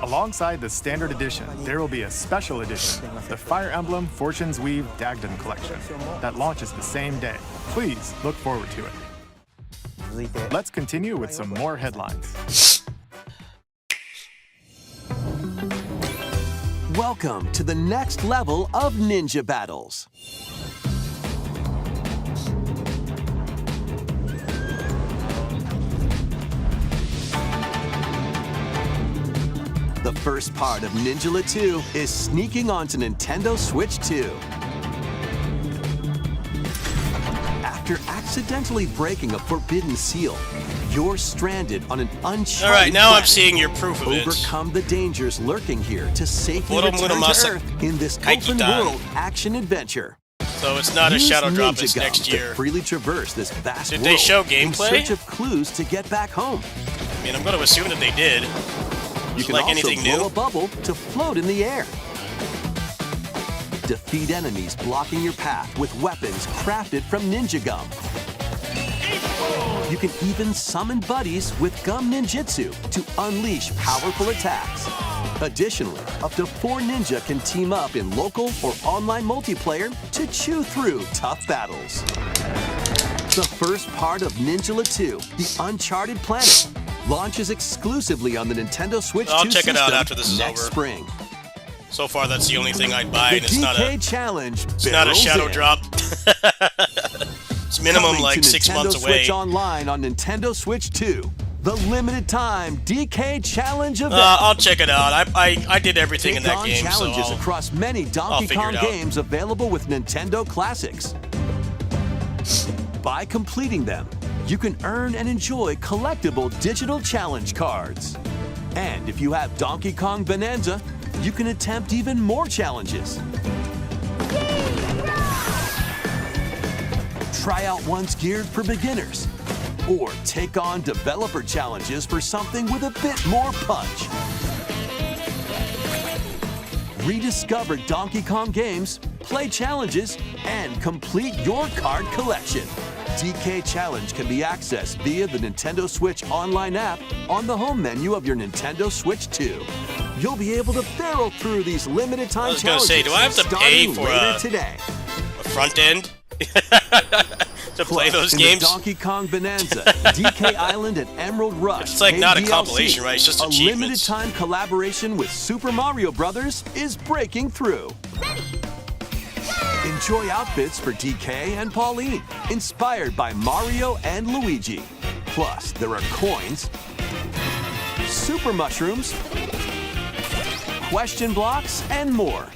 Alongside the standard edition, there will be a special edition, the Fire Emblem Fortune's Weave Dagden Collection, that launches the same day. Please look forward to it. Let's continue with some more headlines. Welcome to the next level of ninja battles. The first part of Ninjala 2 is sneaking onto Nintendo Switch 2. After accidentally breaking a forbidden seal, you're stranded on an uncharted Alright, now I'm planet. seeing your proof of it. Overcome the dangers lurking here to safely Muro return Muramasa to Earth in this Kaikitan. open world action adventure. So it's not a Use Shadow Drop, Ninja it's Gum next to year. freely traverse this vast Did world they show in gameplay? search of clues to get back home. I mean, I'm going to assume that they did. You can Like also anything blow new. a bubble to float in the air. Defeat enemies blocking your path with weapons crafted from Ninja Gum. You can even summon buddies with Gum Ninjutsu to unleash powerful attacks. Additionally, up to 4 ninja can team up in local or online multiplayer to chew through tough battles. The first part of Ninjala 2, The Uncharted Planet, launches exclusively on the Nintendo Switch 2 I'll check it out system after this is next over. spring. So far, that's the only thing I'd buy, The and it's not DK a, Challenge it's not a barrels Shadow in. Drop. It's minimum Coming like to 6 Nintendo months away. Switch Online on Nintendo Switch 2. The limited time DK Challenge event. I'll check it out. I did everything in Take that on game, so challenges I'll... across many Donkey figure Kong it out. games available with Nintendo Classics. By completing them, you can earn and enjoy collectible digital challenge cards. And if you have Donkey Kong Bonanza, you can attempt even more challenges. Try out ones geared for beginners, or take on developer challenges for something with a bit more punch. Rediscover Donkey Kong games, play challenges, and complete your card collection. DK Challenge can be accessed via the Nintendo Switch Online app on the home menu of your Nintendo Switch 2. You'll be able to barrel through these limited time I was gonna challenges say, do I have to pay starting for later a- today. A front end? To play Plus, those in games? The Donkey Kong Bonanza, DK Island, and Emerald Rush. It's like paid not a DLC, compilation, right? It's just a limited achievements. time collaboration with Super Mario Brothers is breaking through. Enjoy outfits for DK and Pauline, inspired by Mario and Luigi. Plus, there are coins, super mushrooms, question blocks, and more.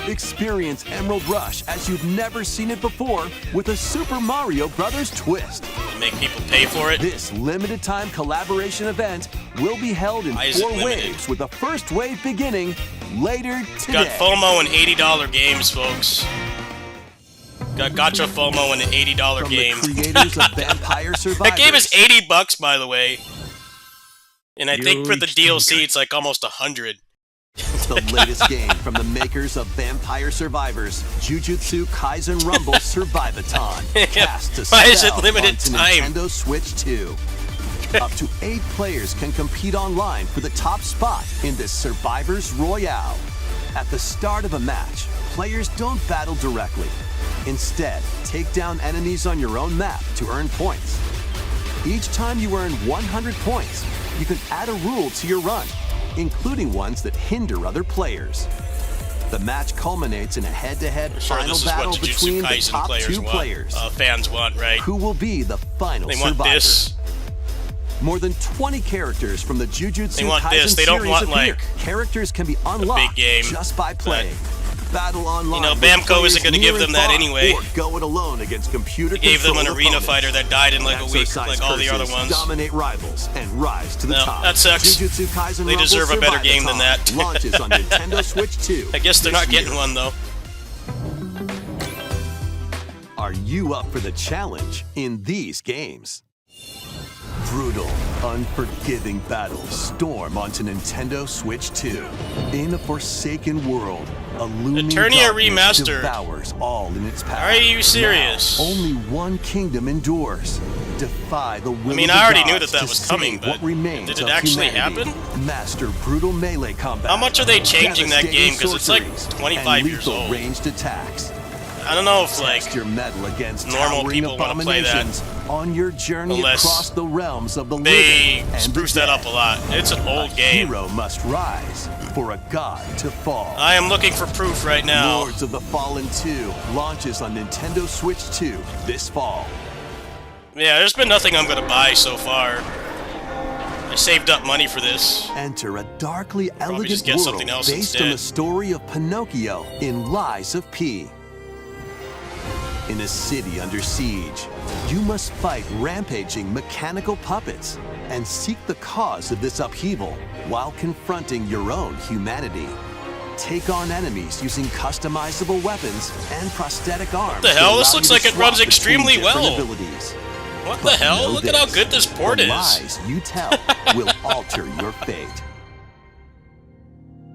Experience Emerald Rush as you've never seen it before with a Super Mario Brothers twist. Make people pay for it. This limited time collaboration event will be held in 4 waves, with the first wave beginning later today. Got FOMO and $80 games, folks. Got Gotcha FOMO and an $80 game. The creators of Vampire Survivors. That game is $80, by the way. And I think for the DLC, it's like almost 100. The latest game from the makers of Vampire Survivors, Jujutsu Kaisen Rumble Survivathon. Cast to Why is it sell limited onto time? Nintendo Switch 2. Up to 8 players can compete online for the top spot in this Survivors Royale. At the start of a match, players don't battle directly. Instead, take down enemies on your own map to earn points. Each time you earn 100 points, you can add a rule to your run, including ones that hinder other players. The match culminates in a head-to-head final battle between the top 2 players. Fans want, right? Who will be the final survivor? They want this. More than 20 characters from the Jujutsu Kaisen They don't series want, appear. like, Characters can be unlocked big game, just by playing. Battle online. You know, Bamco isn't going to give them that anyway. Or go it alone against computer. They gave them an arena opponents. fighter that died in like a week, like all the other ones. Dominate rivals and rise to the No, top. that sucks. Jujutsu Kaisen They deserve a better game than that. Launches on Nintendo Switch 2. I guess they're not this getting year. one though. Are you up for the challenge in these games? Brutal, unforgiving battles storm onto Nintendo Switch 2. In a forsaken world, a looming Eternia darkness Remastered. devours all in its path. Are you serious? Now, only one kingdom endures. Defy the will I mean, of the I already knew gods that to was coming, save but what remains did it of actually humanity. happen? Master brutal melee combat. How much are they changing that devastating game? Because it's like sorceries, 25 and years lethal old. ranged attacks. I don't know if like Test your mettle against normal towering people want to play that. abominations on your journey Unless across the realms of the they living and spruce the that dead. up a lot. It's an old A game. hero must rise for a god to fall. I am looking for proof right now. Lords of the Fallen 2 launches on Nintendo Switch 2 this fall. Yeah, there's been nothing I'm gonna buy so far. I saved up money for this. Enter a darkly just elegant get world something else based on instead. the story of Pinocchio in Lies of P. In a city under siege, you must fight rampaging mechanical puppets and seek the cause of this upheaval while confronting your own humanity. Take on enemies using customizable weapons and prosthetic arms. What the hell? that This allow looks you like to it runs swap between extremely different well. abilities. What the But hell? know Look at how this, good this port the is. lies you tell will alter your fate.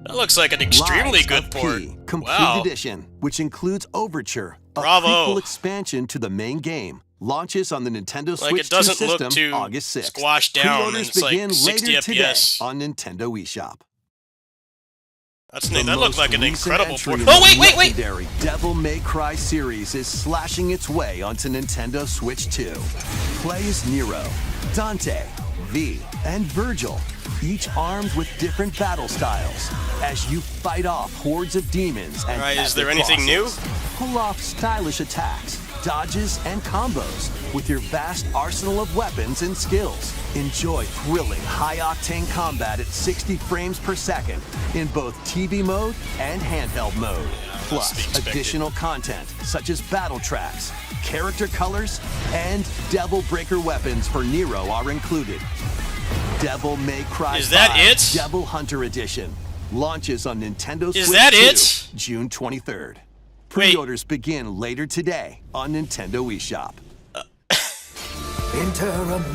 That looks like an extremely Lies good of port. P, Complete Wow. Edition, which includes Overture, a Bravo. prequel expansion to the main game, launches on the Nintendo Like, Switch it doesn't 2 look system too August 6th. squashed down, and Pre-orders it's like begin 60 later today FPS. on Nintendo eShop. That's The neat. That looked most like an recent incredible entry port. in Oh, the wait! legendary Devil May Cry series is slashing its way onto Nintendo Switch 2. Play as Nero, Dante, V, and Virgil, each armed with different battle styles, as you fight off hordes of demons and Alright, is there epic anything new? bosses. Pull off stylish attacks, dodges, and combos with your vast arsenal of weapons and skills. Enjoy thrilling, high-octane combat at 60 frames per second in both TV mode and handheld mode. that's to be Plus, expected. additional content such as battle tracks, character colors, and Devil Breaker weapons for Nero are included. Devil May Cry Is that 5 it? Devil Hunter Edition launches on Nintendo Switch Is that 2, it? June 23rd. Pre-orders begin later today on Nintendo eShop.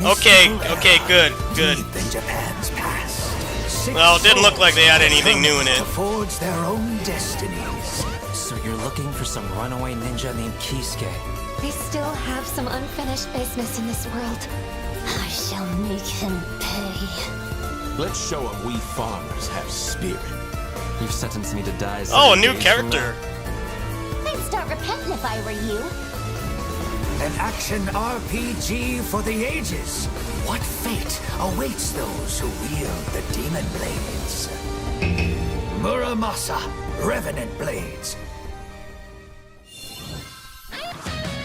Okay, good. In Japan's past. Well, it didn't look like they had anything new in it. To forge their own destinies. So you're looking for some runaway ninja named Kisuke. I still have some unfinished business in this world. I shall make him pay. Let's show him we farmers have spirit. You've sentenced me to die. Oh, a 7 new days from character. I'd start repenting if I were you. An action RPG for the ages. What fate awaits those who wield the demon blades? Muramasa, Revenant Blades.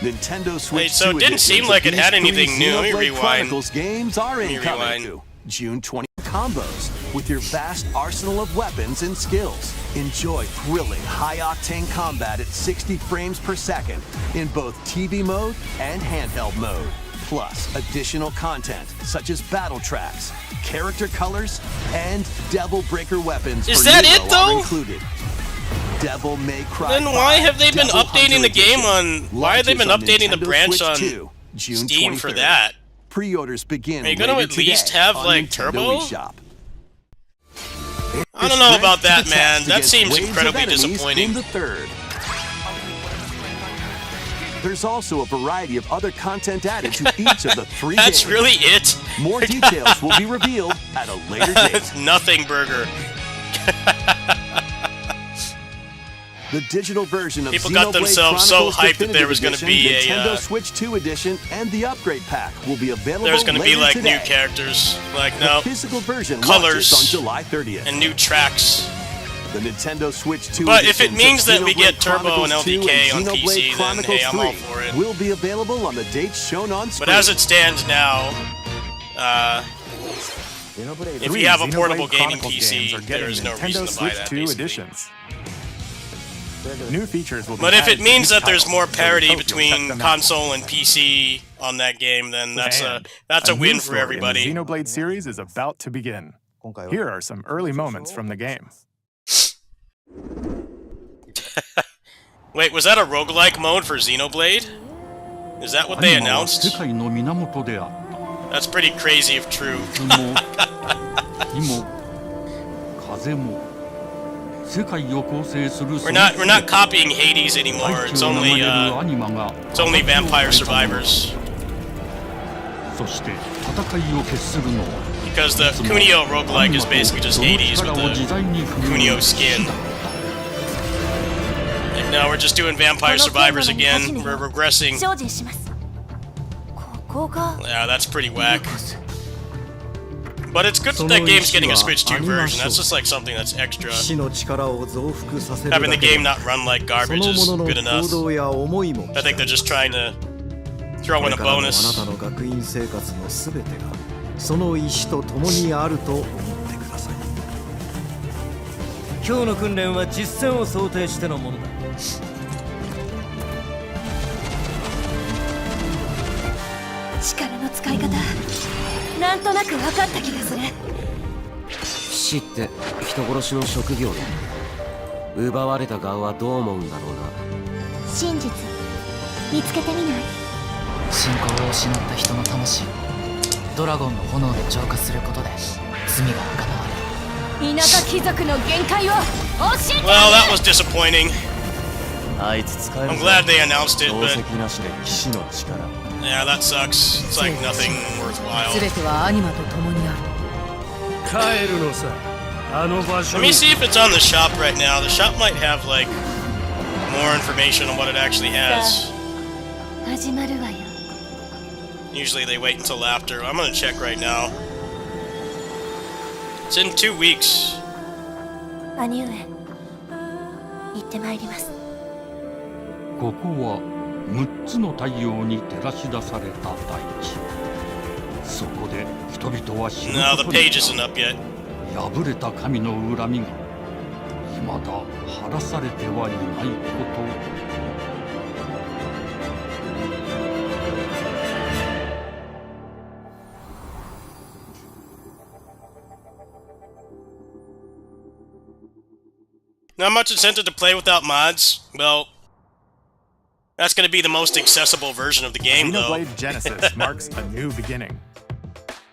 Nintendo Switch Wait, so it 2 didn't seem like it had editions of anything these new. Let me Xenoblade rewind. Chronicles games are Let me incoming rewind. to June 20 combos with your vast arsenal of weapons and skills. Enjoy thrilling, high-octane combat at 60 frames per second in both TV mode and handheld mode. Plus, additional content such as battle tracks, character colors, and Devil Breaker weapons Is for that Nero it, though? are included. Devil May Cry. Then why 5 have they been Devil updating Hunter the game Edition on? Why have they been launches updating the Nintendo branch Switch on 2, June Steam for 23rd. that? Pre-orders begin. Are you gonna later at least today have, on like, Nintendo Turbo? eShop. I don't know about that, Sprint to the man. test That against seems waves of incredibly enemies disappointing. In the third. There's also a variety of other content added to each of the 3 That's games. really it. More details will be revealed at a later date. It's nothing burger. The digital version of People got Xenoblade themselves so Chronicles hyped that there Definitive was gonna Edition, be a, Nintendo Switch 2 edition, and the upgrade pack will be available There's gonna be later like today. new characters, like The no physical version colors launches on July 30th. and new tracks. The Nintendo Switch 2 But if it editions means of that we get Xenoblade Turbo and Chronicles 2 LDK on Xenoblade PC, then Chronicles hey, I'm all 3 for it. will be available on the dates shown on screen. But as it stands now, if you have a portable Xenoblade gaming Chronicles PC, games are getting there is no Nintendo reason to buy Switch that. 2 Basically. editions. New features will be But if added it to means each that there's title, more so we parity hope you'll check between them out. console and PC on that game, then that's And a new win for story in the everybody. Xenoblade series is about to begin. Here are some early moments from the game. Wait, was that a roguelike mode for Xenoblade? Is that what they announced? 世界の源であった。 That's pretty crazy if true. 水も火も風も世界を構成する We're not copying Hades anymore. It's only Vampire Survivors. そして戦いを決するのは Because the Kunio roguelike is basically just Hades with the Kunio skin. And now we're just doing Vampire Survivors again. We're regressing. 精進します。ここが Yeah, that's pretty whack. But it's good that that game's getting a Switch 2 version. That's just like something that's extra. 死の力を増幅させる Having だ the け game not run like そ garbage の is もの good の enough. 行動や思いも I think they're just trying to throw こ in れ a からのあな bonus. たの学院生活のすべてがその意志と共にあると思ってください。今日の訓練は実戦を想定してのものだ。力の使い方なんとなく分かった気がする。死って人殺しの職業だ。奪われた側はどう思うんだろうな。真実見つけてみない？信仰を失った人の魂をドラゴンの炎で浄化することで罪が行われる。田舎貴族の限界を教えて Well, that was disappointing. あいつ使える I'm ぞ glad they announced it, 宝 but 石なしで騎士の力 yeah, that sucks. It's like nothing worthwhile. 全てはアニマと共にある。帰るのさ。あの場所 Let に me see if it's on the shop right now. The shop might have like more information on what it actually has. 始まるわよ。 Usually they wait until after. I'm gonna check right now. It's in 2 weeks. 兄上行ってまいります。ここは6つの太陽に照らし出された大地。そこで人々は死ぬ No, こ the とに page isn't up yet. 破れた神の恨みが未だ晴らされてはいないことを。Not much incentive to play without mods. Well, that's going to be the most accessible version of the game, though. Xenoblade Genesis marks a new beginning.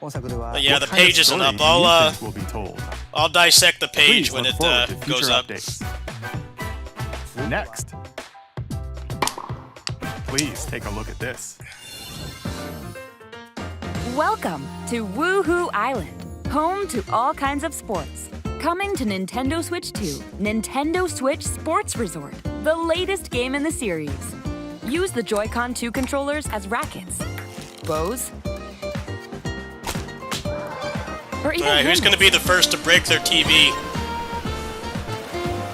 But yeah, the What kind of page isn't story up. do you think will be told? I'll dissect the page Please when look it forward to goes future up. updates. Next, please take a look at this. Welcome to Woohoo Island, home to all kinds of sports. Coming to Nintendo Switch 2, Nintendo Switch Sports Resort, the latest game in the series. Use the Joy-Con 2 controllers as rackets, bows, or even Alright, who's going to be the first to break their TV?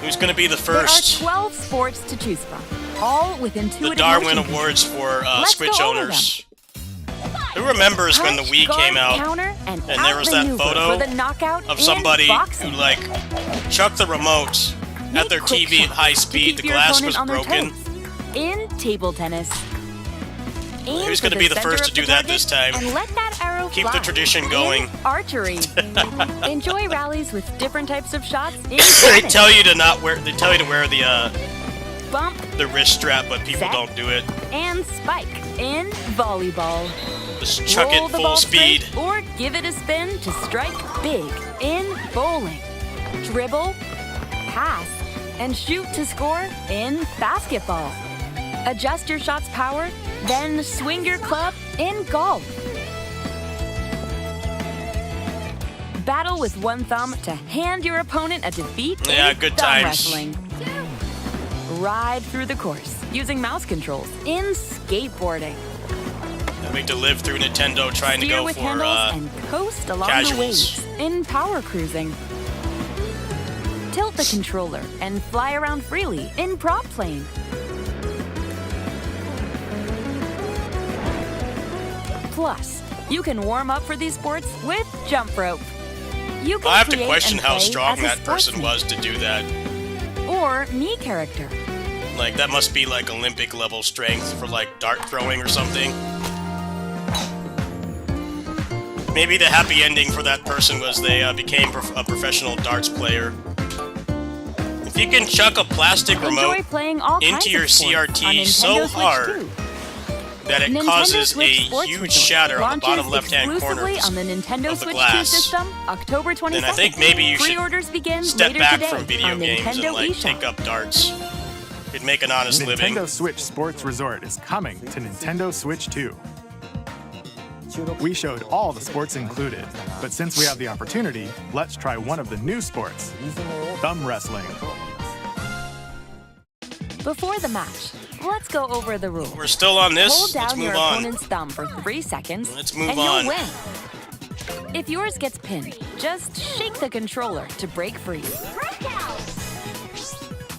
Who's going to be the There are first? 12 sports to choose from. all with the intuitive Darwin motion Awards for Let's Switch go over owners. Who remembers when the Wii came out counter, and there was that outmaneuver photo for the knockout of in somebody boxing. who like chucked the remote at their Quick TV at shots high to speed, keep the your glass opponent was on their broken. toes. In table tennis, aim Who's for going to be the center first of to do the that target this time? And let that arrow Keep fly. the tradition In going. archery. Enjoy rallies with different types of They tell you to not wear. They tell you to wear bump the wrist strap, but people Set. don't do it. and spike in volleyball. Just chuck Roll it the full ball speed. straight or give it a spin to strike big in bowling. Dribble, pass, and shoot to score in basketball. Adjust your shot's power, then swing your club in golf. Battle with one thumb to hand your opponent a defeat Yeah, in good thumb times. wrestling. Ride through the course using mouse controls in skateboarding. I need to live through Nintendo trying to Steer go with for handles and coast along the casuals. waves in power cruising. Tilt the controller and fly around freely in prop plane. Plus, you can warm up for these sports with jump rope. You can I have to create question and how play strong as a that person sportsman was to do that. or me character. Like, that must be like Olympic level strength for like dart throwing or something. Maybe the happy ending for that person was they became a professional darts player. If you can chuck a plastic remote Enjoy playing all kinds into your of sports on CRT Nintendo so Switch hard 2. that it Nintendo causes Switch a Sports huge Resort shatter on the launches bottom left-hand corner exclusively of on the Nintendo of the Switch 2 glass, system, October 22nd. then I think maybe you should Pre-orders begin step later back today from video on games Nintendo and like eShop. take up darts. You'd make an honest living. Nintendo Switch Sports Resort is coming to Nintendo Switch 2. We showed all the sports included, but since we have the opportunity, let's try one of the new sports, thumb wrestling. Before the match, let's go over the rules. We're still on this. Hold down Let's move your on. opponent's thumb for 3 seconds, Let's move and on. you'll win. If yours gets pinned, just shake the controller to break free.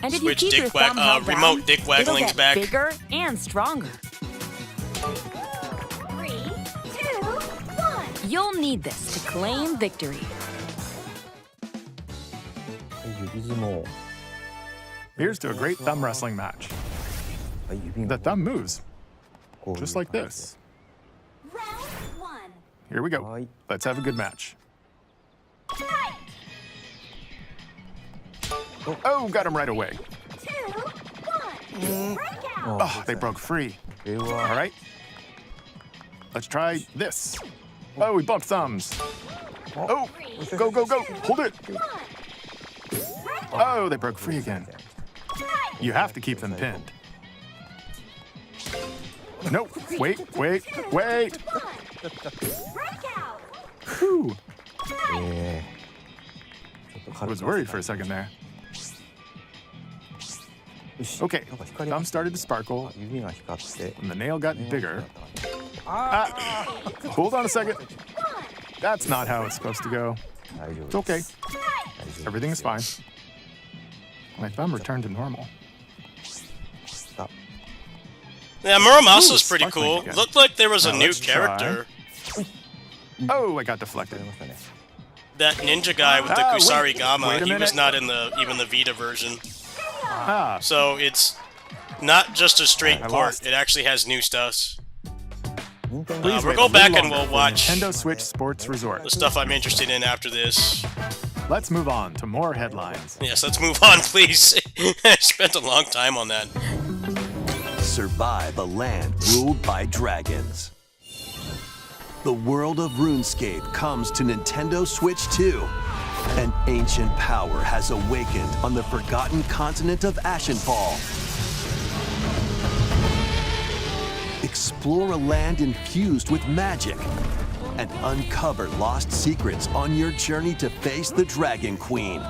And if Switch you keep your dick wag- thumb held down, remote dick it'll waggling's get back. bigger and stronger. 3, 2, 1. You'll need this to claim victory. Here's to a great thumb wrestling match. The thumb moves, just like this. Round 1. Here we go. Let's have a good match. Oh, got him right away. 2, 1. Breakout. Oh, they broke free. All right. Let's try this. Oh, we bumped thumbs. Oh, go, go, go. Hold it. Oh, they broke free again. You have to keep them pinned. No, wait. Whew. I was worried for a second there. Okay, thumb started to sparkle, and the nail got bigger. Hold on a second. That's not how it's supposed to go. It's okay. Everything is fine. My thumb returned to normal. Yeah, Muramasa is Ooh, pretty sparkling cool. again. Looked like there was a Now new let's try. character. Oh, I got deflected. That ninja guy with the Ah, wait. Kusarigama, Wait a he was minute. not in even the Vita version. Ah, So it's not just a straight I port. lost. It actually has new stuff. please we'll wait go a back little and longer we'll for watch Nintendo Switch Sports Resort. the stuff I'm interested in after this. Let's move on to more headlines. Yes, let's move on, please. I spent a long time on that. Survive a land ruled by dragons. The world of RuneScape comes to Nintendo Switch 2. An ancient power has awakened on the forgotten continent of Ashenfall. Explore a land infused with magic and uncover lost secrets on your journey to face the Dragon Queen.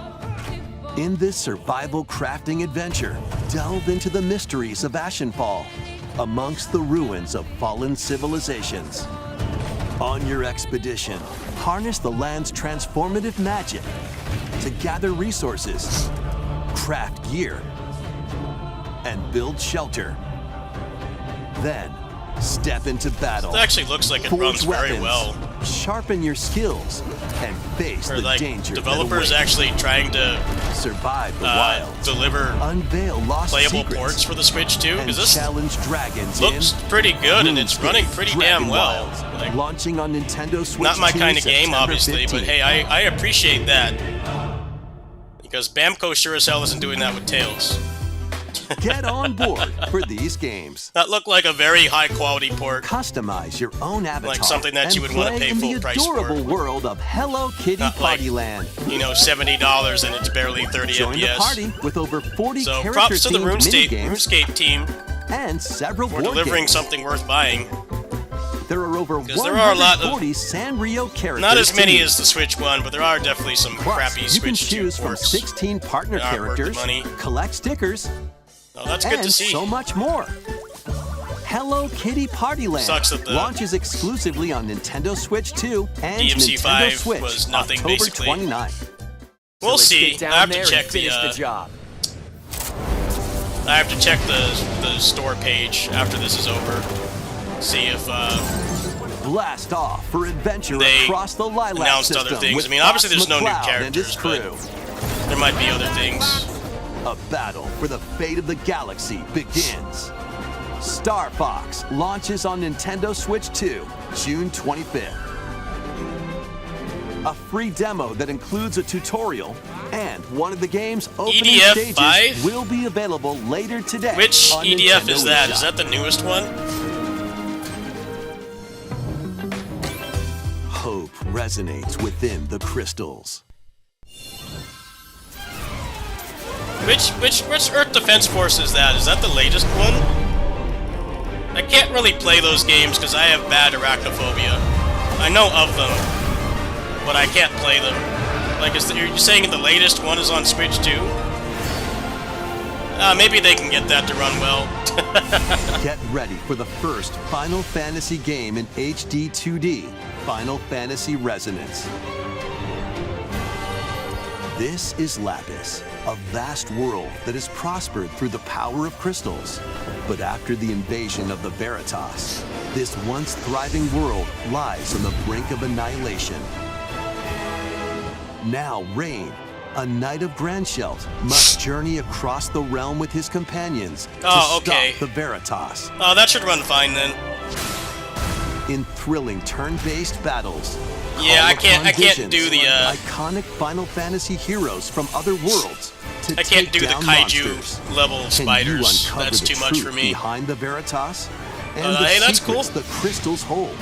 In this survival crafting adventure, delve into the mysteries of Ashenfall, amongst the ruins of fallen civilizations. On your expedition, harness the land's transformative magic to gather resources, craft gear, and build shelter. Then, step into battle. It actually looks like it Forge runs very weapons, well. Sharpen your skills and face Or the like danger. developers that actually trying to survive the wild, deliver unveil lost playable secrets, ports for the Switch too. and Because this challenge dragons looks in pretty good and it's RuneScape running pretty Dragon damn well. Wilds, Like, launching on Nintendo Switch. not my 2 kind of game, September obviously, but 15th. hey, I appreciate that. Because Bamco sure as hell isn't doing that with Tails. Get on board for these games. That looked like a very high quality port. Customize your own avatar. Like something that and you would want to play pay in full the price for. adorable world of Hello Kitty Not like, Partyland. you know, $70 and it's barely 30 Join FPS. the party with over 40 So character props to the themed RuneScape team and several for board delivering games. something worth buying. There are over 'Cause there are a lot of- 140 Sanrio characters. Not as many to as the Switch one, but there are definitely some Plus, crappy you can Switch 2 choose from ports. 16 partner that aren't worth the characters, money. collect stickers, Oh, that's good and to see. so much more. Hello Kitty Partyland Sucks that the launches exclusively on Nintendo Switch 2 and DMC Nintendo 5 Switch was nothing, October basically. 29th. We'll see. I have to check the job. I have to check the store page after this is over. See if Blast off for adventure they across the Lilac announced system other things. with I mean, obviously Fox there's no new McCloud and his characters, crew. but there might be other things. A battle for the fate of the galaxy begins. Star Fox launches on Nintendo Switch 2, June 25th. A free demo that includes a tutorial and one of the game's opening EDF stages 5? will be available later today. Which on EDF Nintendo is that? eShop. Is that the newest one? Hope resonates within the crystals. Which Earth Defense Force is that? Is that the latest one? I can't really play those games because I have bad arachnophobia. I know of them, but I can't play them. Like, you're saying the latest one is on Switch 2? Maybe they can get that to run well. Get ready for the first Final Fantasy game in HD 2D, Final Fantasy Resonance. This is Lapis, a vast world that has prospered through the power of crystals. But after the invasion of the Veritas, this once thriving world lies on the brink of annihilation. Now Rain, a knight of Grandshelt, must journey across the realm with his companions to stop the Veritas. Oh, that should run fine then. In thrilling turn-based battles. Yeah, I call upon can't do visions, the iconic Final Fantasy heroes from other worlds to I can't take do the down kaiju monsters. level Can you spiders. uncover That's the too much for truth me. Behind the Veritas and the hey, that's secrets cool. the crystals hold.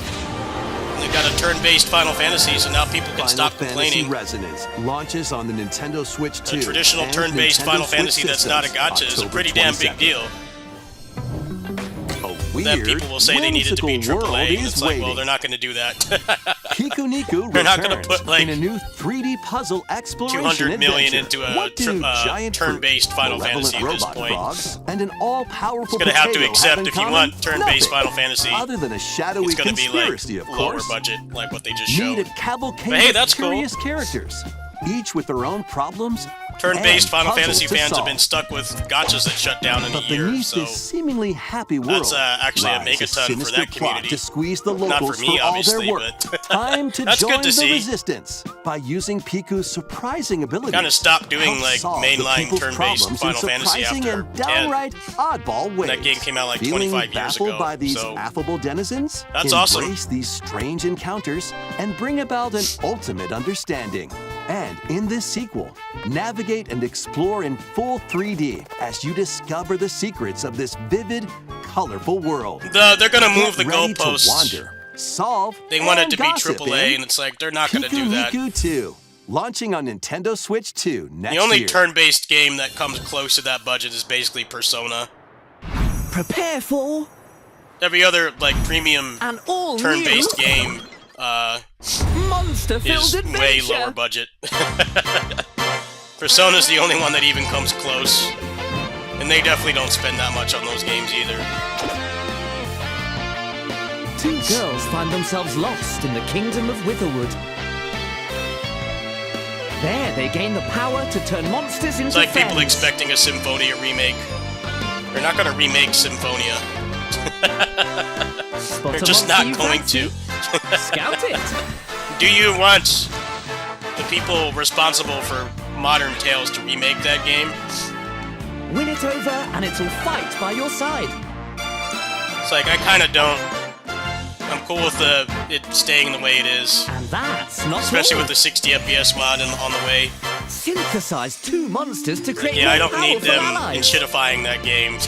They got a turn-based Final Fantasy, so now people can Final stop Fantasy complaining. Resonance launches on the Nintendo Switch 2. A traditional and turn-based Nintendo Final Switch Fantasy that's not a systems, gacha is a October pretty damn big 22nd. deal. Weird, Then people will say they need it to be whimsical world AAA, and is it's like, well, waiting. thonna not going to do that. Kiku Niku They're not gonna returns put, like, in a new 3D puzzle exploration 200 million adventure. into a What do giant turn-based fruit, Final malevolent Fantasy at this robot point. frogs, and an all-powerful It's gonna have to potato accept in if you common? want turn-based Nothing. Final Fantasy. Other than a shadowy It's gonna be like conspiracy, of lower course. budget, like what they just Meet showed. a cavalcade But hey, of that's cool. curious characters, each with their own problems. Turn-based and Final puzzles Fantasy to fans have solve. been stuck with gotchas that shut down in a But year, beneath so this seemingly happy world, that's actually a lies megaton for sinister that plot community. to squeeze the Not locals for me, all obviously, their work. but Time to that's join good to the see. resistance by using Piku's surprising ability. Kinda stopped doing, like, mainline turn-based Final Fantasy surprising after and downright oddball ways. That game came out like Feeling 25 years baffled ago, by these so affable denizens? that's awesome. Embrace these strange encounters and bring about an ultimate understanding. And in this sequel, navigate and explore in full 3D as you discover the secrets of this vivid, colorful world. They're gonna move the Get ready to goalposts. wander, solve, They want it and to be gossip AAA, in and it's like, they're not gonna do that. Kiku 2, launching on Nintendo Switch 2 next The only year. turn-based game that comes close to that budget is basically Persona. Prepare for Every other, like, premium an all turn-based new game, monster-filled is adventure. way lower budget. Persona's the only one that even comes close. And they definitely don't spend that much on those games either. Two girls find themselves lost in the kingdom of Witherwood. There, they gain the power to turn monsters into It's like people friends. expecting a Symphonia remake. They're not gonna remake Symphonia. They're just not going to. Scout it! Do you want the people responsible for modern Tales to remake that game? Win it over and it'll fight by your side. It's like, I kinda don't. I'm cool with it staying the way it is. And that's not Especially all. with the 60 FPS mod on the way. Synthesize two monsters to create Yeah, I more don't need powerful them allies. enshittifying that game.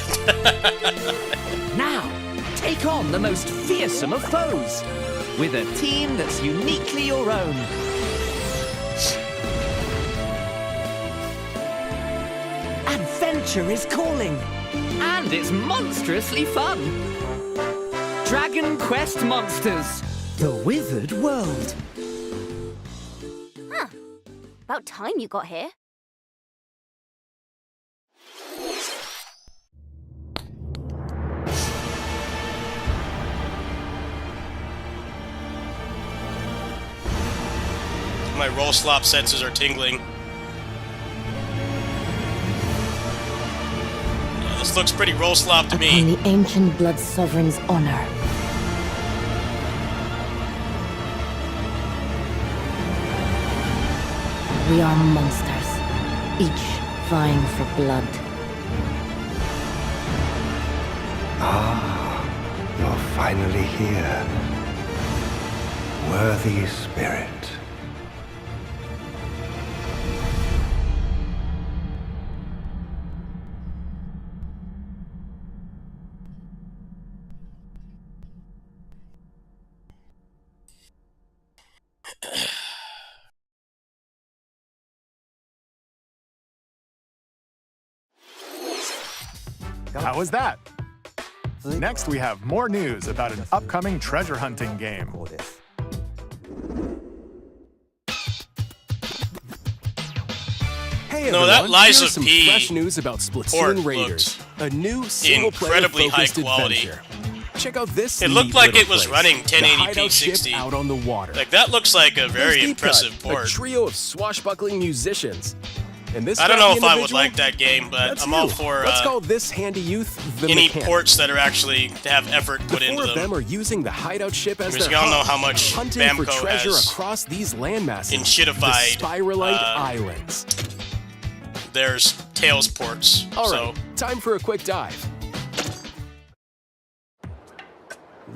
Now, take on the most fearsome of foes with a team that's uniquely your own. Adventure is calling, and it's monstrously fun. Dragon Quest Monsters, the Withered World. Huh. About time you got here. My roll slop senses are tingling. Yeah, this looks pretty roll slop to me. Upon the ancient blood sovereign's honor. We are monsters, each vying for blood. Ah, you're finally here. Worthy spirit. How was that? Next, we have more news about an upcoming treasure hunting game. Hey No, everyone, that Lies here's of some P fresh news about port Splatoon Raiders, a new single-player incredibly high focused quality. adventure. Check out this. It looked neat like little it was place, running the 1080p hideout ship 60. out on the water. Like, that looks like a very There's Deep impressive Cut, port. A trio of swashbuckling musicians. And this I don't know if scrappy I would individual, like that game, but that's I'm all you. for Let's call this handy youth the any mechanic. ports that are actually to have effort The put into four of them. them are using the hideout ship as Because their y'all know hub, how much hunting for Bamco treasure has across these landmasses, the enshittified, Spiralite Islands. There's Tails ports. All so right, time for a quick dive.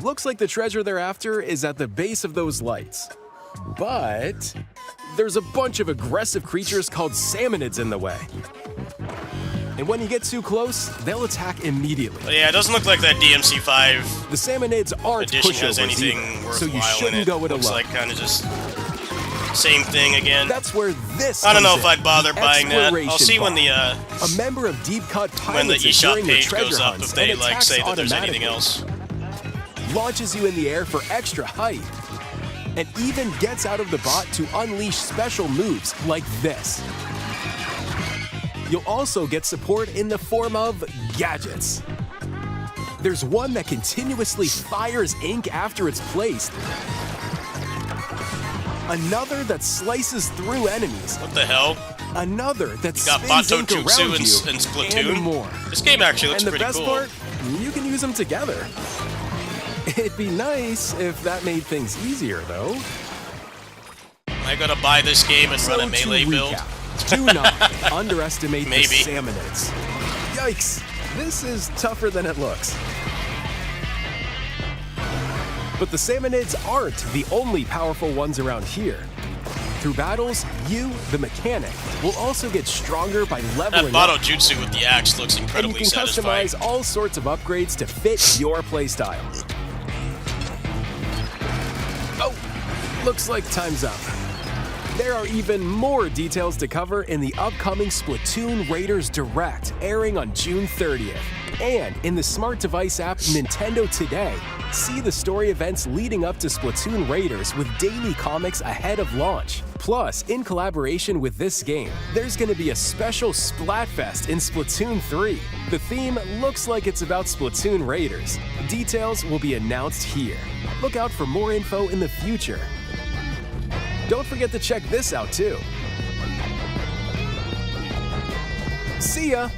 Looks like the treasure they're after is at the base of those lights. But there's a bunch of aggressive creatures called salmonids in the way. And when you get too close, they'll attack immediately. But yeah, it doesn't look like that DMC5 The salmonids aren't edition has pushovers anything either, worthwhile so you shouldn't in it. go it Looks alone. like kind of just same thing again. That's where this I don't know comes if in. I'd bother buying that. I'll Exploration see when the Bot. A member of Deep Cut when the pilots it eShop during the page treasure goes up hunts if they and like attacks say that there's automatically. anything else. Launches you in the air for extra height, and even gets out of the bot to unleash special moves like this. You'll also get support in the form of gadgets. There's one that continuously fires ink after it's placed. Another that slices through enemies. What the hell? Another that You got spins Bato ink Jutsu around you, and Splatoon? and more. This game actually looks And the pretty best cool. part, you can use them together. It'd be nice if that made things easier, though. I gotta buy this game and run a So to melee build. recap, do not underestimate Maybe. the salmonids. Yikes, this is tougher than it looks. But the salmonids aren't the only powerful ones around here. Through battles, you, the mechanic, will also get stronger by That leveling Bato up. Jutsu with the axe looks And you incredibly can satisfying. customize all sorts of upgrades to fit your playstyle. Oh, looks like time's up. There are even more details to cover in the upcoming Splatoon Raiders Direct, airing on June 30th. And in the smart device app Nintendo Today, see the story events leading up to Splatoon Raiders with daily comics ahead of launch. Plus, in collaboration with this game, there's going to be a special Splatfest in Splatoon 3. The theme looks like it's about Splatoon Raiders. Details will be announced here. Look out for more info in the future. Don't forget to check this out too. See ya!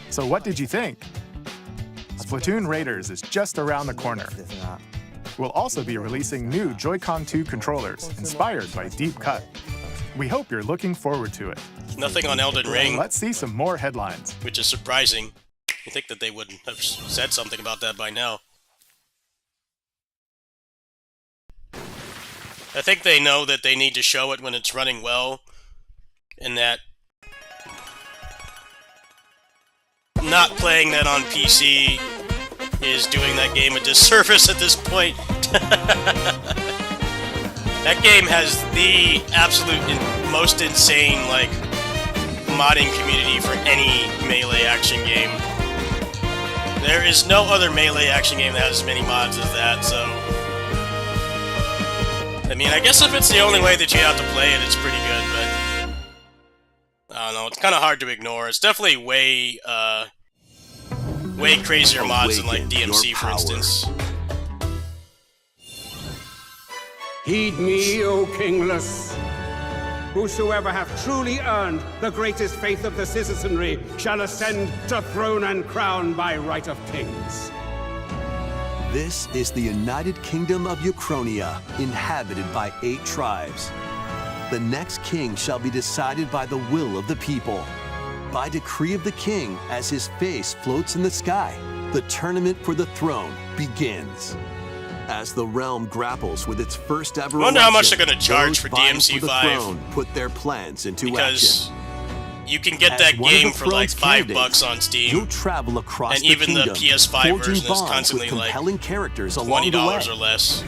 So what did you think? Splatoon Raiders is just around the corner. We'll also be releasing new Joy-Con 2 controllers inspired by Deep Cut. We hope you're looking forward to it. Nothing on Elden Ring. Let's see some more headlines. Which is surprising. You think that they would have said something about that by now. I think they know that they need to show it when it's running well, and that not playing that on PC is doing that game a disservice at this point. That game has the absolute most insane, like, modding community for any Melee action game. There is no other Melee action game that has as many mods as that, so... I mean, I guess if it's the only way that you have to play it, it's pretty good, but... I don't know, it's kind of hard to ignore. It's definitely way crazier mods than, like, DMC, for instance. Heed me, O kingless. Whosoever hath truly earned the greatest faith of the citizenry shall ascend to throne and crown by right of kings. This is the United Kingdom of Uchronia, inhabited by 8 tribes. The next king shall be decided by the will of the people. By decree of the king, as his face floats in the sky, the tournament for the throne begins. As the realm grapples with its first ever I wonder how much election, they're going to charge those for vying DMC5. for the throne put their plans into Because action. you can get As that one of game the for like throne's $5 on Steam, You'll travel across and the even the kingdom, PS5 forging version is bonds constantly with like compelling characters along the way. $20 or less.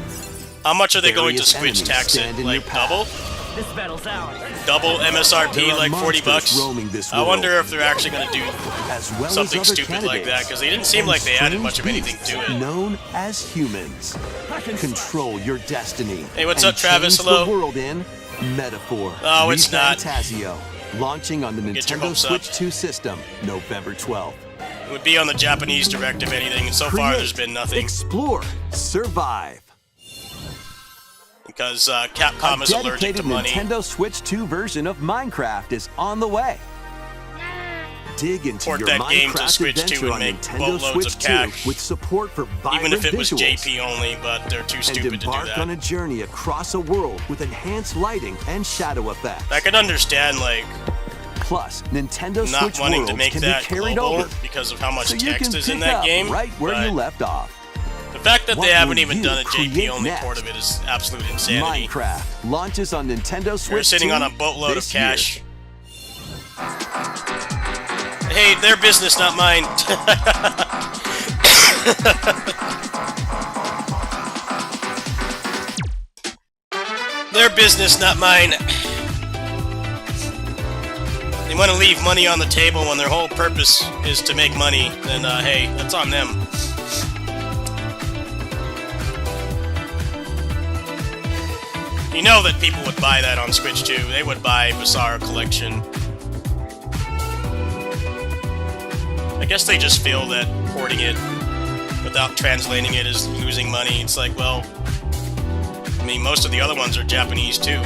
How much are they going to Various switch enemies tax it? stand in Like your path. double? This battle's ours. Double MSRP, There are like monsters $40? roaming this I wonder world, if they're actually going to do as well as something other stupid like that, candidates because they didn't seem and like they added strange much of anything beasts to it. known as humans. Control your destiny. Hey, what's and up, Travis? change Hello? The world in Metaphor. Oh, it's not. Fantasio, launching on the Get your Nintendo hopes Switch up. 2 system, November 12th. It would be on the Japanese Direct, if anything, and so far there's been nothing. Explore, survive. Because Capcom is allergic to dedicated money. Nintendo Switch 2 version of Minecraft is on the way. Dig into Port your that game to Minecraft Switch 2 adventure and on make Nintendo boatloads Switch of cash. 2 with support for vibrant Even if it was visuals. JP only, but they're too stupid and to do embark that. on a journey across a world with enhanced lighting and shadow effects. I can understand, like, Plus, Nintendo not Switch wanting worlds to make can that be carried global over, because of how much so you text can is in pick that up game. right where but you left off. the fact that What they haven't will even you done a JP create only next? port of it is absolute insanity. Minecraft launches on Nintendo Switch You're sitting 2 on a boatload of this year. cash. Hey, their business, not mine. Their business, not mine. They want to leave money on the table when their whole purpose is to make money, then hey, that's on them. You know that people would buy that on Switch 2. They would buy Basara Collection. I guess they just feel that porting it without translating it is losing money. It's like, well, I mean, most of the other ones are Japanese too.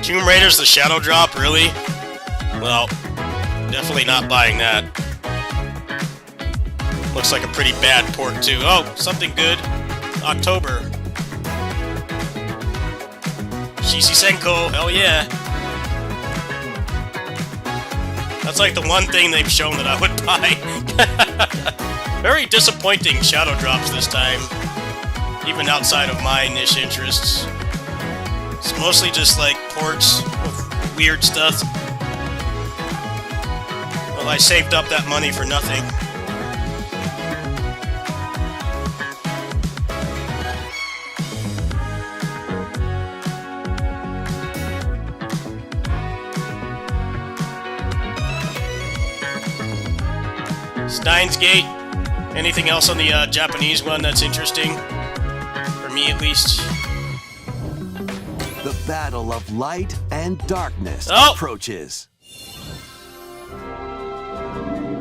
Tomb Raider's the Shadow Drop, really? Well, definitely not buying that. Looks like a pretty bad port, too. Oh, something good. October. Shishi Senko, hell yeah. That's like the one thing they've shown that I would buy. Very disappointing Shadow Drops this time. Even outside of my niche interests. It's mostly just like ports of weird stuff. Well, I saved up that money for nothing. Steins Gate. Anything else on the Japanese one that's interesting? For me, at least. The battle of light and darkness approaches.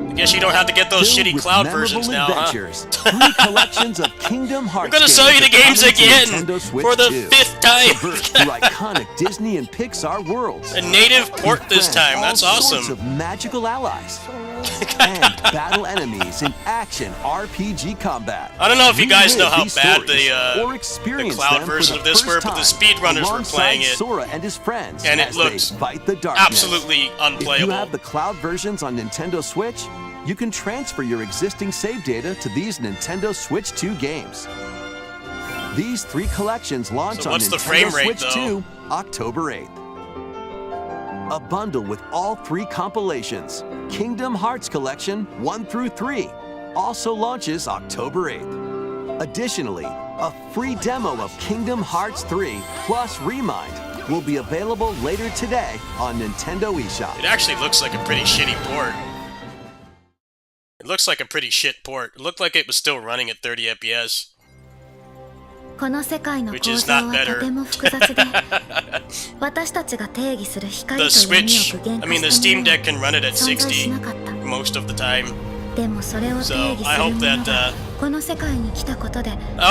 I guess you don't have to get those Filled shitty with cloud memorable versions now, adventures, huh? 3 collections of Kingdom Hearts. We're gonna sell you the games again for the 5th time. Traverse through iconic Disney and Pixar worlds. A native port this time. That's all awesome. Sorts of magical allies and battle enemies in action RPG combat. I don't know if you guys know how These bad stories, the cloud version of this were, but the speedrunners were playing it, Sora and his friends and it as looks they fight the darkness. absolutely unplayable. If you have the cloud versions on Nintendo Switch, you can transfer your existing save data to these Nintendo Switch 2 games. These 3 collections launch on what's the Nintendo frame rate, Switch though? 2 October 8th. A bundle with all 3 compilations, Kingdom Hearts Collection 1 through 3, also launches October 8th. Additionally, a free demo of Kingdom Hearts 3 plus Remind will be available later today on Nintendo eShop. It actually looks like a pretty shitty port. It looks like a pretty shit port. It looked like it was still running at 30 FPS. Which is not better. The Switch, I mean the Steam Deck can run it at 60 most of the time. So I hope that, I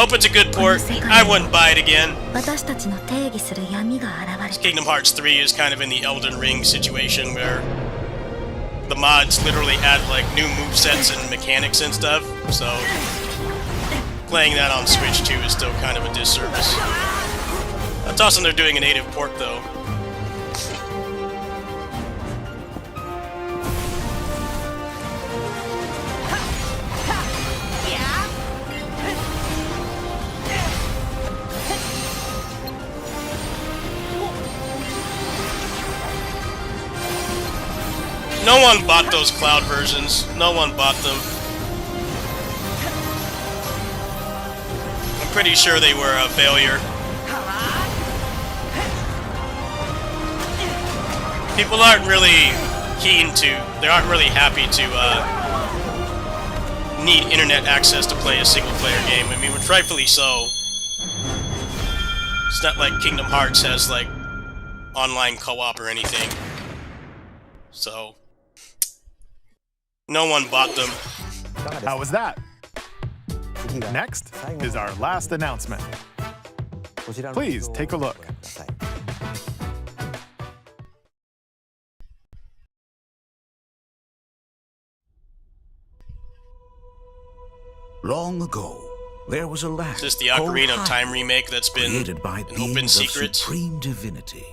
hope it's a good port. I wouldn't buy it again. Kingdom Hearts 3 is kind of in the Elden Ring situation where the mods literally add like new movesets and mechanics and stuff, so playing that on Switch 2 is still kind of a disservice. That's awesome they're doing a native port though. No one bought those cloud versions. No one bought them. I'm pretty sure they were a failure. People aren't really keen to, they aren't really happy to need internet access to play a single player game. I mean, rightfully so. It's not like Kingdom Hearts has like online co-op or anything. So no one bought them. How was that? Next is our last announcement. Please take a look. Long ago, there was a land. Is this the Ocarina of Time remake that's been created by an open secret? Supreme divinity.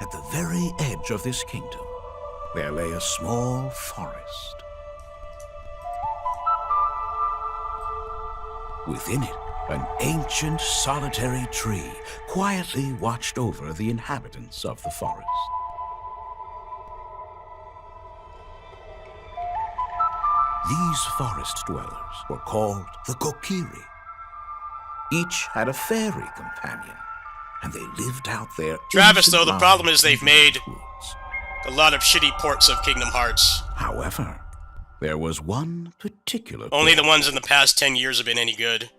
At the very edge of this kingdom, there lay a small forest. Within it, an ancient solitary tree quietly watched over the inhabitants of the forest. These forest dwellers were called the Kokiri. Each had a fairy companion, and they lived out their Travis, though, the innocent problem is lives they've made a lot of shitty ports of Kingdom Hearts. However, there was one particular Only the ones in the past 10 years have been any good.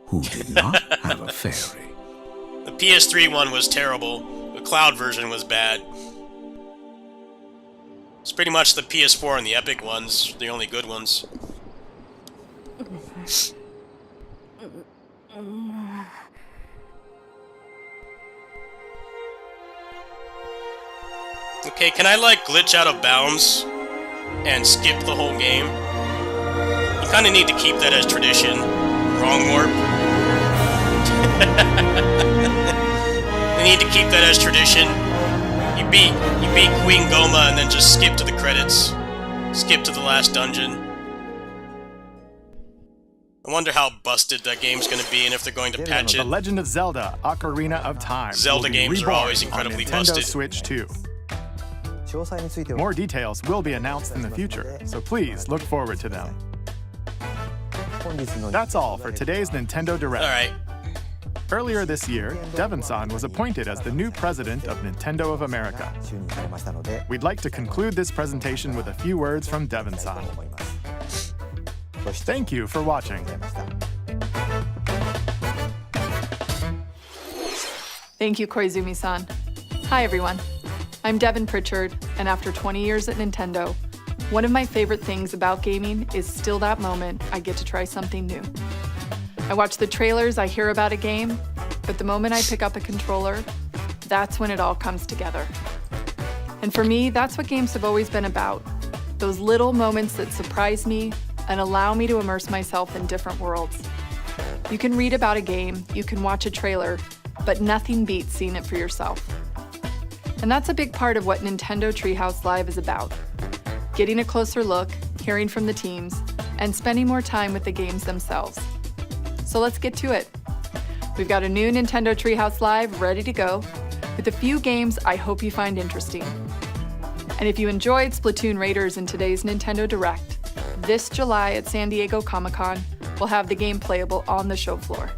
who did not have a fairy. The PS3 one was terrible. The cloud version was bad. It's pretty much the PS4 and the Epic ones, the only good ones. Okay, can I like glitch out of bounds and skip the whole game? You kind of need to keep that as tradition. Wrong warp. You need to keep that as tradition. You beat Queen Goma and then just skip to the credits. Skip to the last dungeon. I wonder how busted that game's gonna be and if they're going to patch The it. Legend of Zelda: Ocarina of Time. Zelda will be games are reborn always incredibly on Nintendo busted. Switch 2. More details will be announced in the future, so please look forward to them. That's all for today's Nintendo Direct. Alright. Earlier this year, Devon-san was appointed as the new president of Nintendo of America. We'd like to conclude this presentation with a few words from Devon-san. Thank you for watching. Thank you, Koizumi-san. Hi, everyone. I'm Devin Pritchard, and after 20 years at Nintendo, one of my favorite things about gaming is still that moment I get to try something new. I watch the trailers, I hear about a game, but the moment I pick up a controller, that's when it all comes together. And for me, that's what games have always been about. Those little moments that surprise me and allow me to immerse myself in different worlds. You can read about a game, you can watch a trailer, but nothing beats seeing it for yourself. And that's a big part of what Nintendo Treehouse Live is about. Getting a closer look, hearing from the teams, and spending more time with the games themselves. So let's get to it. We've got a new Nintendo Treehouse Live ready to go, with a few games I hope you find interesting. And if you enjoyed Splatoon Raiders in today's Nintendo Direct, this July at San Diego Comic-Con, we'll have the game playable on the show floor.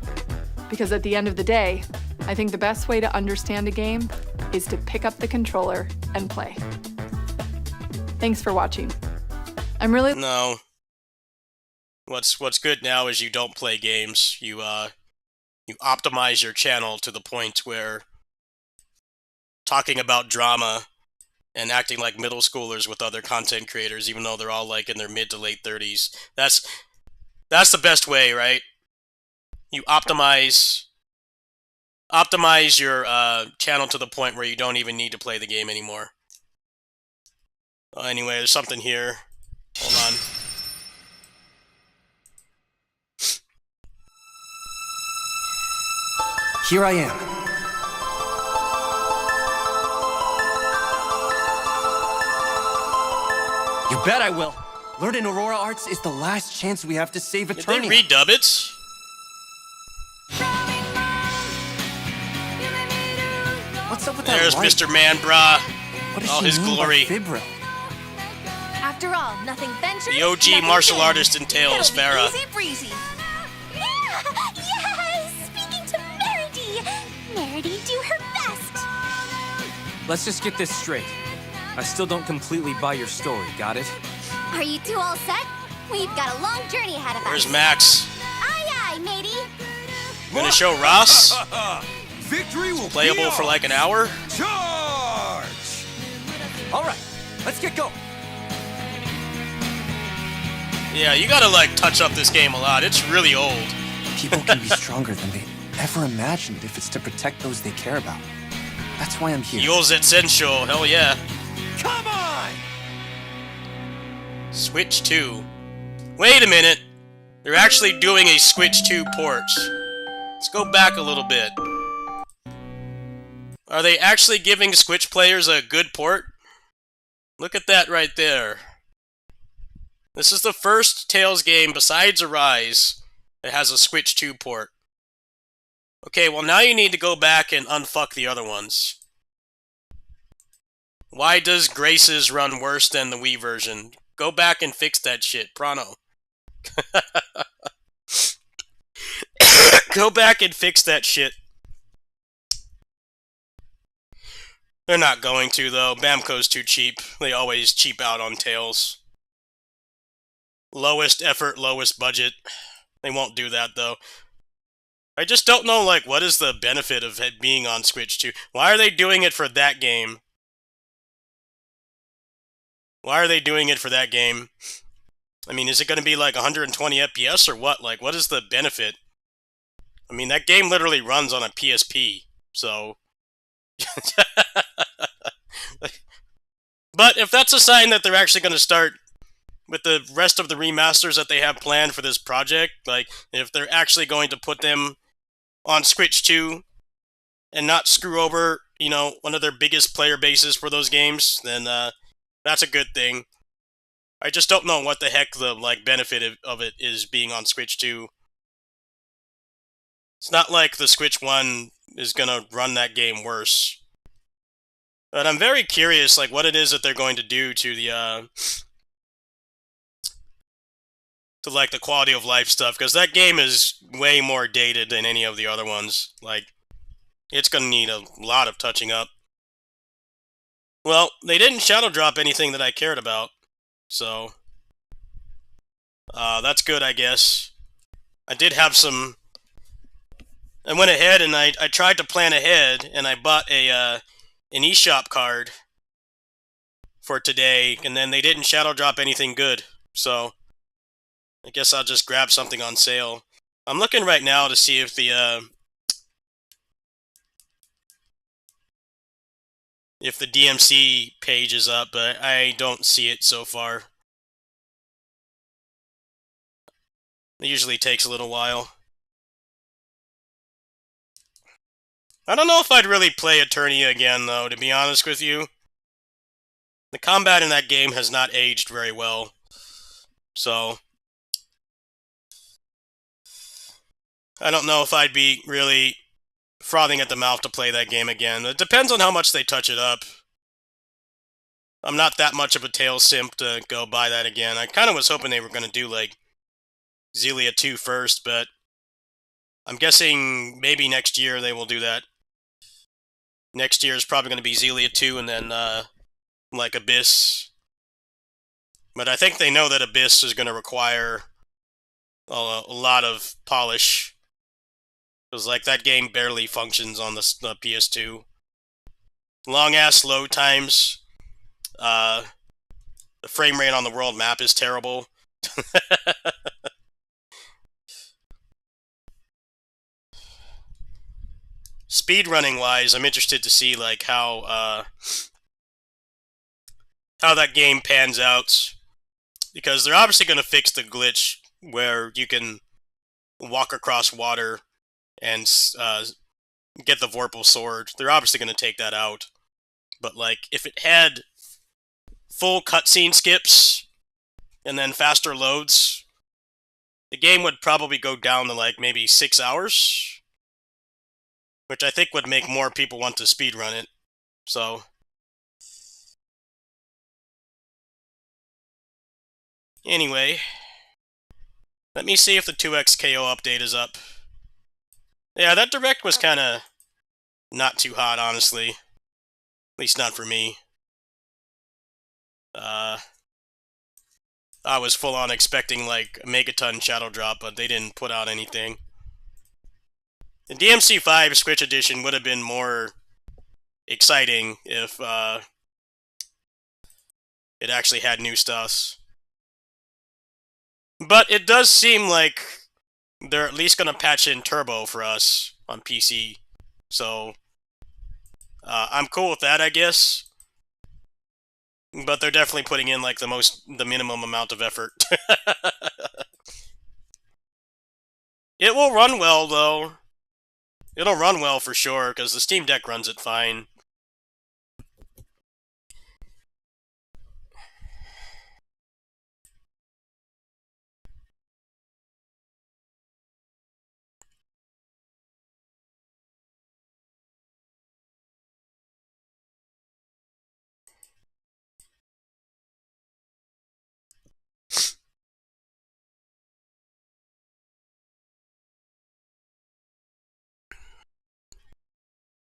Because at the end of the day, I think the best way to understand a game is to pick up the controller and play. Thanks for watching. I'm really... No. What's good now is you don't play games. You optimize your channel to the point where talking about drama and acting like middle schoolers with other content creators, even though they're all like in their mid to late 30s. That's the best way, right? You optimize your channel to the point where you don't even need to play the game anymore. Anyway, there's something here. Hold on. Here I am. You bet I will. Learning Aurora Arts is the last chance we have to save Eternia. Did they redub it? What's up with There's that light? Mr. Man-Bra. What does All she his mean glory. by Fibro? After all, nothing ventured. The OG nothing martial gained. artist in Tales, It'll be Farah. Easy breezy. Yeah! Yes! Speaking to Meredy. Meredy do her best. Let's just get this straight. I still don't completely buy your story, got it? Are you two all set? We've got a long journey ahead of us. Where's Max? Aye, aye, matey. Gonna show Ross? Victory will Playable for like an hour? Charge! All right, let's get going. Yeah, you gotta like touch up this game a lot. It's really old. People can be stronger than they ever imagined if it's to protect those they care about. That's why I'm here. Yozet Sensho, hell yeah. Come on! Switch 2. Wait a minute. They're actually doing a Switch 2 port. Let's go back a little bit. Are they actually giving Switch players a good port? Look at that right there. This is the first Tales game besides Arise that has a Switch 2 port. Okay, well now you need to go back and unfuck the other ones. Why does Grace's run worse than the Wii version? Go back and fix that shit, Prano. Go back and fix that shit. They're not going to, though. Bamco's too cheap. They always cheap out on Tales. Lowest effort, lowest budget. They won't do that, though. I just don't know, like, what is the benefit of it being on Switch 2? Why are they doing it for that game? Why are they doing it for that game? I mean, is it going to be like 120 FPS or what? Like, what is the benefit? I mean, that game literally runs on a PSP, so... But if that's a sign that they're actually going to start with the rest of the remasters that they have planned for this project, like, if they're actually going to put them on Switch 2 and not screw over, you know, one of their biggest player bases for those games, then that's a good thing. I just don't know what the heck the like benefit of it is being on Switch 2. It's not like the Switch 1 is gonna run that game worse. But I'm very curious, like, what it is that they're going to do to to like the quality of life stuff, because that game is way more dated than any of the other ones. Like, it's gonna need a lot of touching up. Well, they didn't shadow drop anything that I cared about, so that's good, I guess. I did have some. I went ahead and I tried to plan ahead, and I bought an eShop card for today, and then they didn't shadow drop anything good, so I guess I'll just grab something on sale. I'm looking right now to see if the DMC page is up, but I don't see it so far. It usually takes a little while. I don't know if I'd really play Eternia again, though, to be honest with you. The combat in that game has not aged very well, so I don't know if I'd be really frothing at the mouth to play that game again. It depends on how much they touch it up. I'm not that much of a Tails simp to go buy that again. I kind of was hoping they were going to do, like, Xillia 2 first, but I'm guessing maybe next year they will do that. Next year is probably going to be Xillia 2 and then, like, Abyss. But I think they know that Abyss is going to require a lot of polish. Because, like, that game barely functions on the PS2. Long-ass load times. The frame rate on the world map is terrible. Speedrunning-wise, I'm interested to see, like, how that game pans out. Because they're obviously going to fix the glitch where you can walk across water and get the Vorpal sword. They're obviously going to take that out. But, like, if it had full cutscene skips and then faster loads, the game would probably go down to, like, maybe 6 hours. Which I think would make more people want to speedrun it. So anyway, let me see if the 2x KO update is up. Yeah, that direct was kind of not too hot, honestly. At least not for me. I was full on expecting, like, a Megaton Shadow Drop, but they didn't put out anything. The DMC5 Switch Edition would have been more exciting if it actually had new stuff. But it does seem like they're at least going to patch in Turbo for us on PC. So I'm cool with that, I guess. But they're definitely putting in, like, the minimum amount of effort. It will run well, though. It'll run well for sure, because the Steam Deck runs it fine.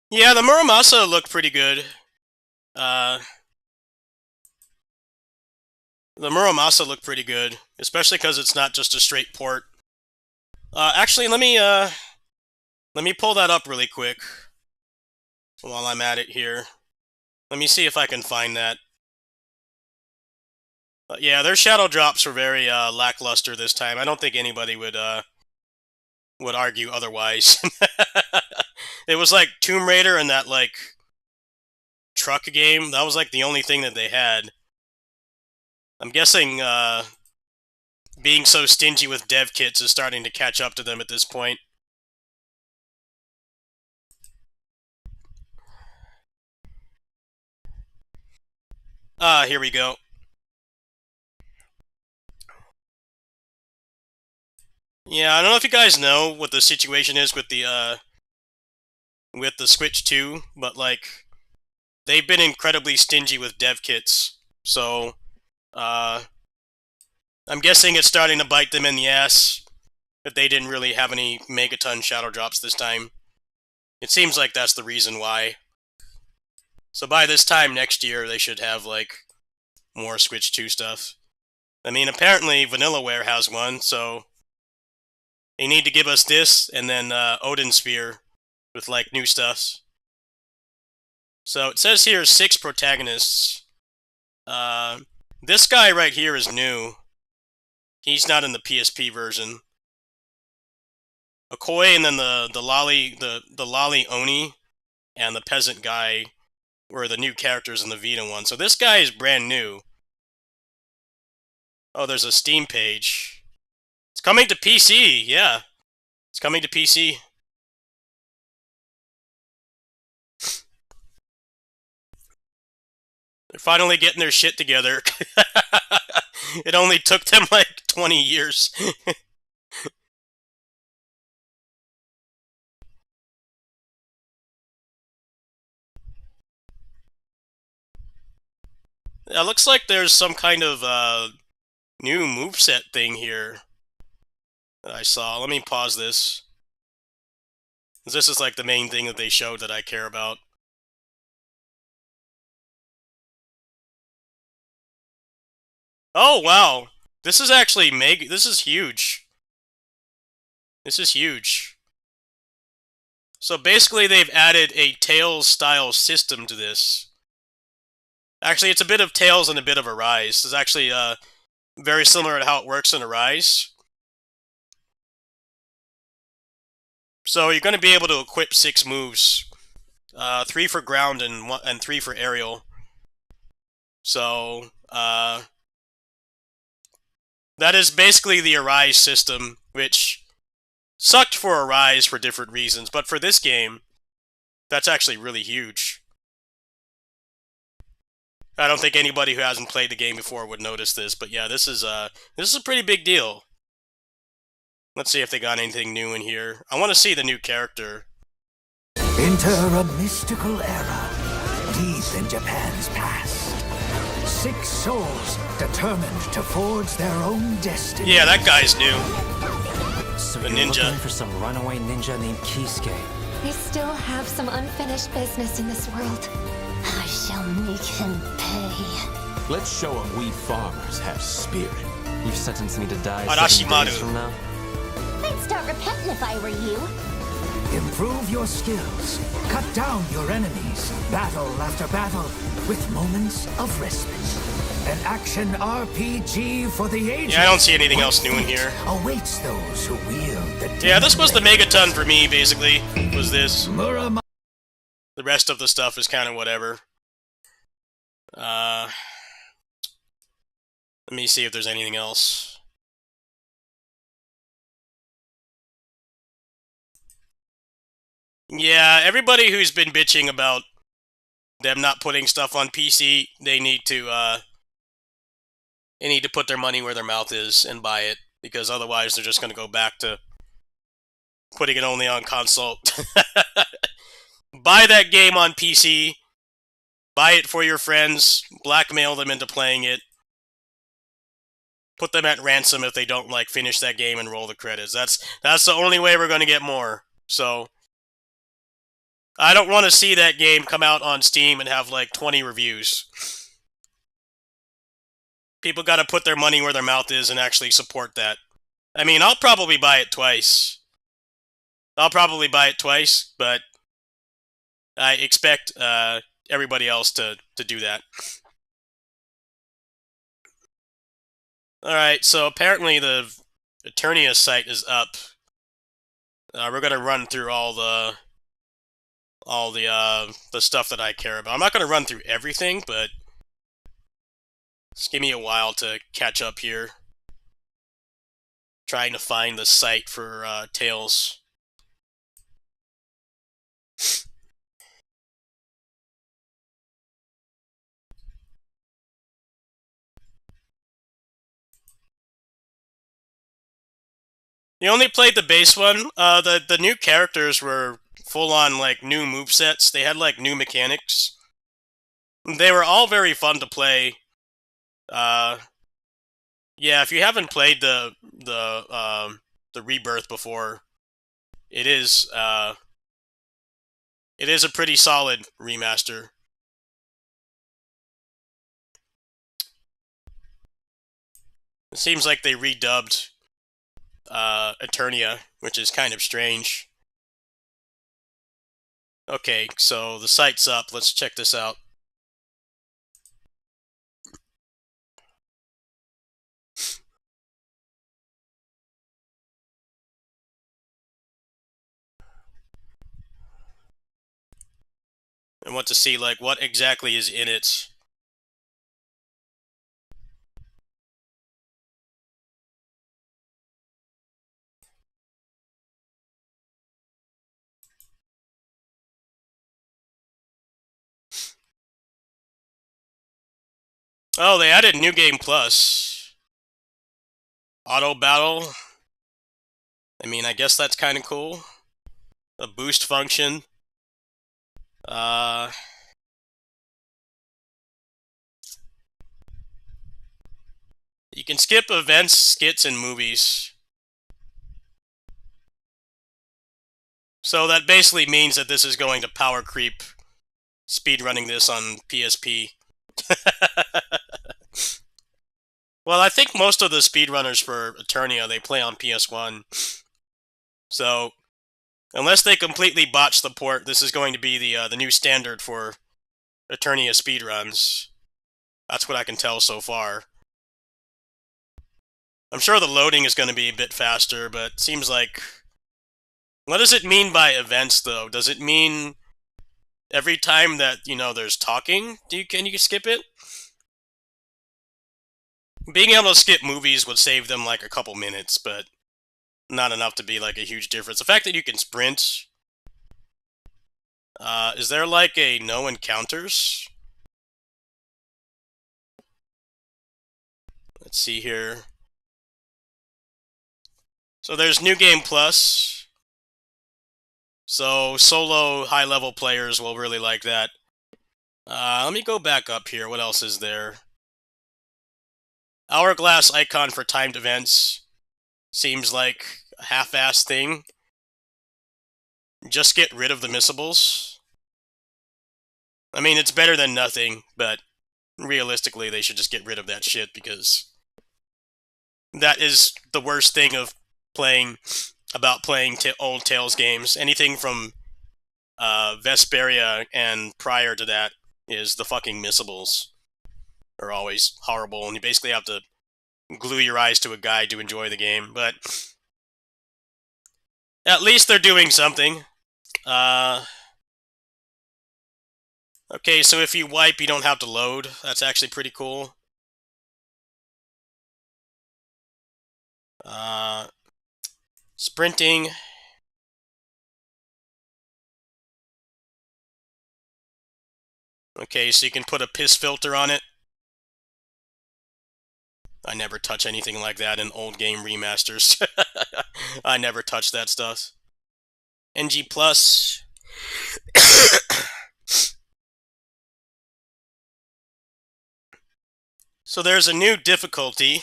Yeah, the Muramasa looked pretty good. The Muramasa looked pretty good, especially because it's not just a straight port. Actually, let me pull that up really quick while I'm at it here. Let me see if I can find that. Yeah, their shadow drops were very lackluster this time. I don't think anybody would argue otherwise. It was like Tomb Raider and that, like, truck game. That was, like, the only thing that they had. I'm guessing being so stingy with dev kits is starting to catch up to them at this point. Here we go. Yeah, I don't know if you guys know what the situation is with the Switch 2, but, like, they've been incredibly stingy with dev kits. So, I'm guessing it's starting to bite them in the ass that they didn't really have any Megaton Shadow Drops this time. It seems like that's the reason why. So by this time next year, they should have, like, more Switch 2 stuff. I mean, apparently Vanillaware has one, so they need to give us this, and then Odin Sphere with, like, new stuff. So it says here 6 protagonists. This guy right here is new. He's not in the PSP version. Okoye and then the Lolly Oni and the peasant guy were the new characters in the Vita one. So this guy is brand new. Oh, there's a Steam page. It's coming to PC, yeah. It's coming to PC. They're finally getting their shit together. It only took them like 20 years. It looks like there's some kind of new moveset thing here that I saw. Let me pause this. This is like the main thing that they showed that I care about. Oh, wow. This is actually this is huge. This is huge. So basically they've added a Tails-style system to this. Actually, it's a bit of Tails and a bit of Arise. It's actually very similar to how it works in Arise. So you're going to be able to equip 6 moves. 3 for ground and 3 for aerial. So, that is basically the Arise system, which sucked for Arise for different reasons, but for this game, that's actually really huge. I don't think anybody who hasn't played the game before would notice this, but yeah, this is a pretty big deal. Let's see if they got anything new in here. I want to see the new character. Enter a mystical era, deep in Japan's past. 6 souls determined to forge their own destiny. Yeah, that guy's new. So the you're ninja. looking for some runaway ninja named Kisuke. I still have some unfinished business in this world. I shall make him pay. Let's show him we farmers have spirit. You sentenced me to die Arashimaru. 7 days from now. I'd start repenting if I were you. Improve your skills, cut down your enemies, battle after battle, with moments of respite. An action RPG for the ages. Yeah, I don't see anything else new in here. Awaits those who wield the Yeah, this was the Megaton for me, basically, was this. Murama. The rest of the stuff is kind of whatever. Let me see if there's anything else. Yeah, everybody who's been bitching about them not putting stuff on PC, they need to put their money where their mouth is and buy it, because otherwise they're just going to go back to putting it only on console. Buy that game on PC, buy it for your friends, blackmail them into playing it, put them at ransom if they don't finish that game and roll the credits. That's the only way we're going to get more. So I don't want to see that game come out on Steam and have 20 reviews. People got to put their money where their mouth is and actually support that. I mean, I'll probably buy it twice. But I expect everybody else to do that. Alright, so apparently the Eternia site is up. We're going to run through all the stuff that I care about. I'm not going to run through everything, but just give me a while to catch up here. Trying to find the site for Tails. You only played the base one. The new characters were full-on new movesets. They had new mechanics. They were all very fun to play. Yeah, if you haven't played the Rebirth before, it is a pretty solid remaster. It seems like they redubbed Eternia, which is kind of strange. Okay, so the site's up. Let's check this out. I want to see, like, what exactly is in it. Oh, they added New Game Plus. Auto Battle. I mean, I guess that's kind of cool. A boost function. You can skip events, skits, and movies. So that basically means that this is going to power creep speedrunning this on PSP. Well, I think most of the speedrunners for Eternia, they play on PS1. So, unless they completely botch the port, this is going to be the new standard for Eternia speedruns. That's what I can tell so far. I'm sure the loading is going to be a bit faster, but it seems like... What does it mean by events, though? Does it mean every time that, you know, there's talking, can you skip it? Being able to skip movies would save them like a couple minutes, but not enough to be like a huge difference. The fact that you can sprint... is there like a no encounters? Let's see here. So there's New Game Plus. So solo high-level players will really like that. Let me go back up here. What else is there? Hourglass icon for timed events. Seems like a half-assed thing. Just get rid of the missables. I mean, it's better than nothing, but realistically, they should just get rid of that shit, because that is the worst thing of playing old Tales games. Anything from Vesperia and prior to that is the fucking missables. Are always horrible, and you basically have to glue your eyes to a guide to enjoy the game, but at least they're doing something. Okay, so if you wipe, you don't have to load. That's actually pretty cool. Sprinting. Okay, so you can put a piss filter on it. I never touch anything like that in old game remasters. I never touch that stuff. NG Plus. So there's a new difficulty,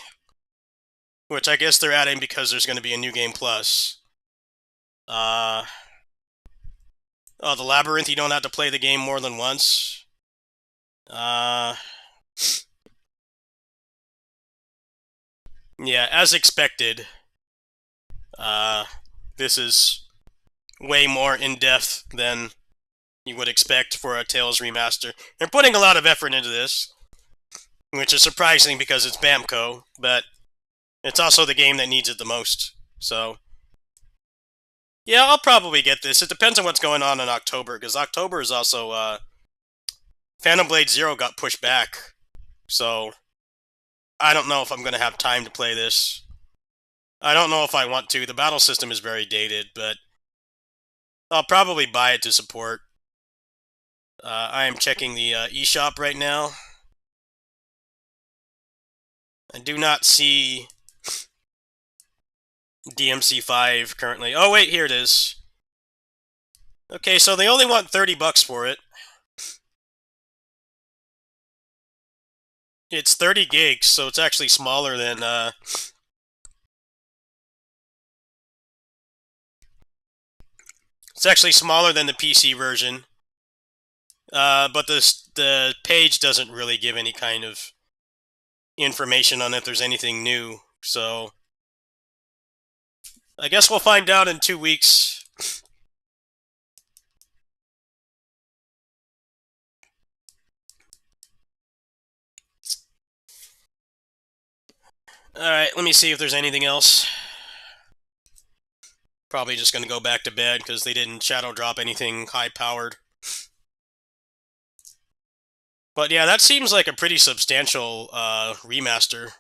which I guess they're adding because there's going to be a New Game Plus. Oh, the Labyrinth, you don't have to play the game more than once. Yeah, as expected, this is way more in-depth than you would expect for a Tales remaster. They're putting a lot of effort into this, which is surprising because it's Bamco, but it's also the game that needs it the most. So, yeah, I'll probably get this. It depends on what's going on in October, because October is also, Phantom Blade Zero got pushed back, so I don't know if I'm going to have time to play this. I don't know if I want to. The battle system is very dated, but I'll probably buy it to support. I am checking the eShop right now. I do not see DMC5 currently. Oh, wait, here it is. Okay, so they only want $30 for it. It's 30 gigs, so it's actually smaller than it's actually smaller than the PC version. But the page doesn't really give any kind of information on if there's anything new. So I guess we'll find out in 2 weeks. Alright, let me see if there's anything else. Probably just going to go back to bed because they didn't shadow drop anything high-powered. But yeah, that seems like a pretty substantial remaster.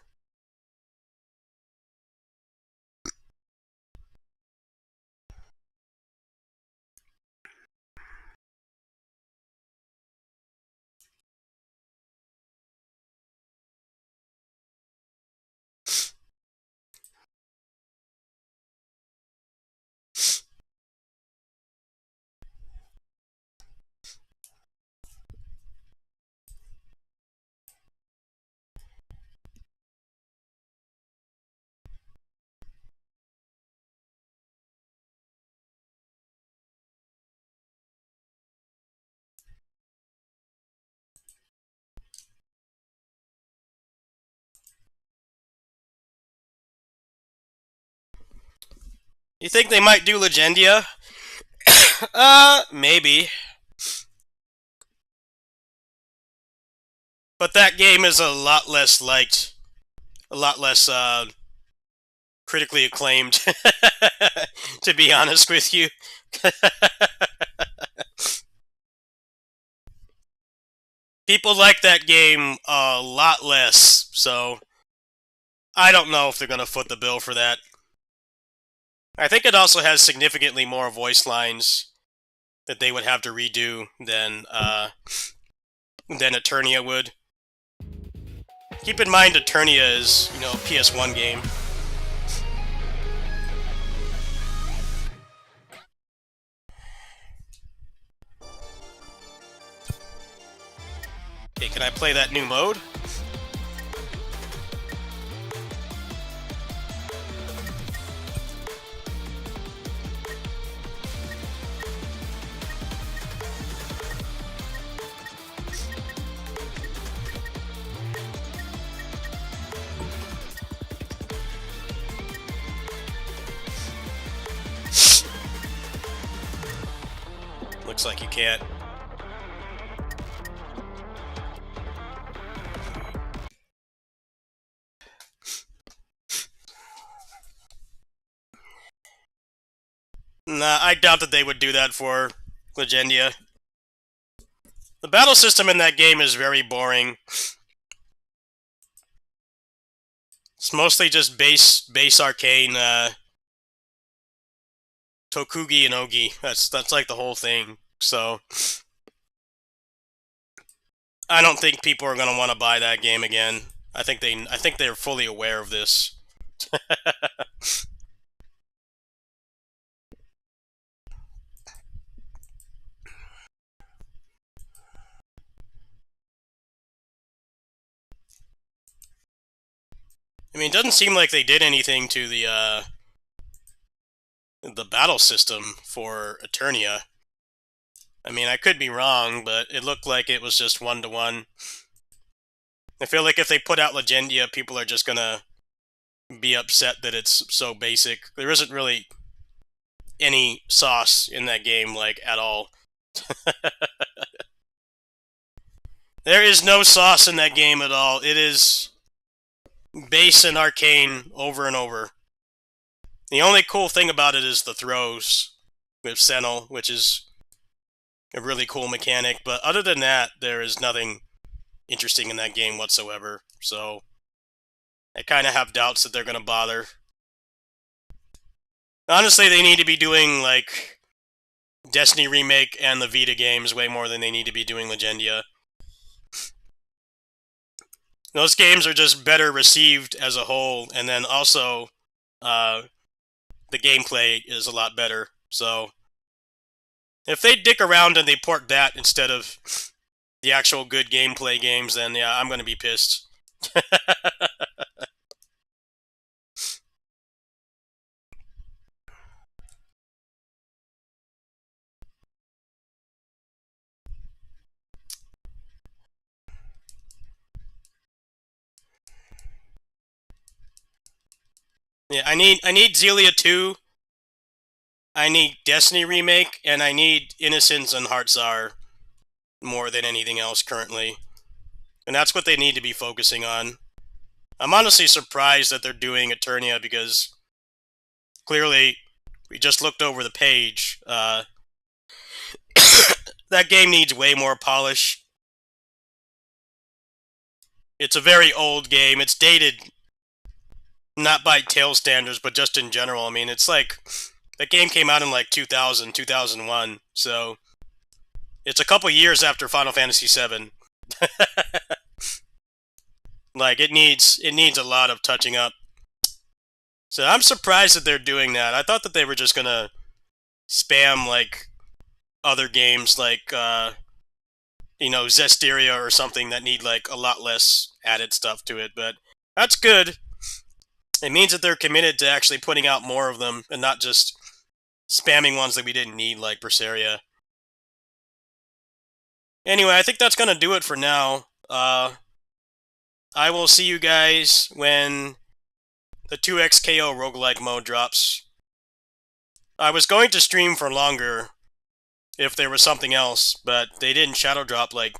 You think they might do Legendia? Maybe. But that game is a lot less liked. A lot less, critically acclaimed, to be honest with you. People like that game a lot less, so I don't know if they're going to foot the bill for that. I think it also has significantly more voice lines that they would have to redo than Eternia would. Keep in mind, Eternia is, you know, a PS1 game. Okay, can I play that new mode? Looks like you can't. Nah, I doubt that they would do that for Legendia. The battle system in that game is very boring. It's mostly just base arcane, Tokugi and Ogi. That's like the whole thing. So I don't think people are gonna want to buy that game again. I think they're fully aware of this. I mean, it doesn't seem like they did anything to the battle system for Eternia. I mean, I could be wrong, but it looked like it was just one-to-one. I feel like if they put out Legendia, people are just gonna be upset that it's so basic. There isn't really any sauce in that game, like, at all. There is no sauce in that game at all. It is base and arcane over and over. The only cool thing about it is the throws with Senel, which is a really cool mechanic, but other than that, there is nothing interesting in that game whatsoever, so I kind of have doubts that they're going to bother. Honestly, they need to be doing, like, Destiny Remake and the Vita games way more than they need to be doing Legendia. Those games are just better received as a whole, and then also, the gameplay is a lot better, so if they dick around and they port that instead of the actual good gameplay games, then yeah, I'm going to be pissed. Yeah, I need Zelia 2. I need Destiny Remake, and I need Innocence and Heartsar more than anything else currently. And that's what they need to be focusing on. I'm honestly surprised that they're doing Eternia, because clearly we just looked over the page. That game needs way more polish. It's a very old game. It's dated, not by Tale standards, but just in general. I mean, it's like, that game came out in like 2000, 2001, so it's a couple years after Final Fantasy VII. Like, it needs a lot of touching up. So I'm surprised that they're doing that. I thought that they were just gonna spam, like, other games like, you know, Zestiria or something that need, like, a lot less added stuff to it, but that's good. It means that they're committed to actually putting out more of them, and not just spamming ones that we didn't need, like Berseria. Anyway, I think that's gonna do it for now. I will see you guys when the 2xKO roguelike mode drops. I was going to stream for longer if there was something else, but they didn't shadow drop like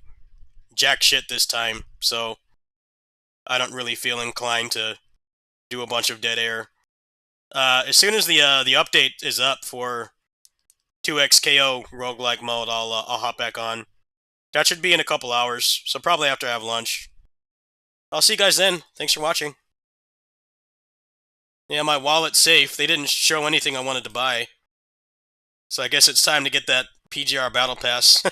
jack shit this time, so I don't really feel inclined to do a bunch of dead air. As soon as the update is up for 2xKO roguelike mode, I'll hop back on. That should be in a couple hours, so probably after I have lunch. I'll see you guys then. Thanks for watching. Yeah, my wallet's safe. They didn't show anything I wanted to buy. So I guess it's time to get that PGR Battle Pass.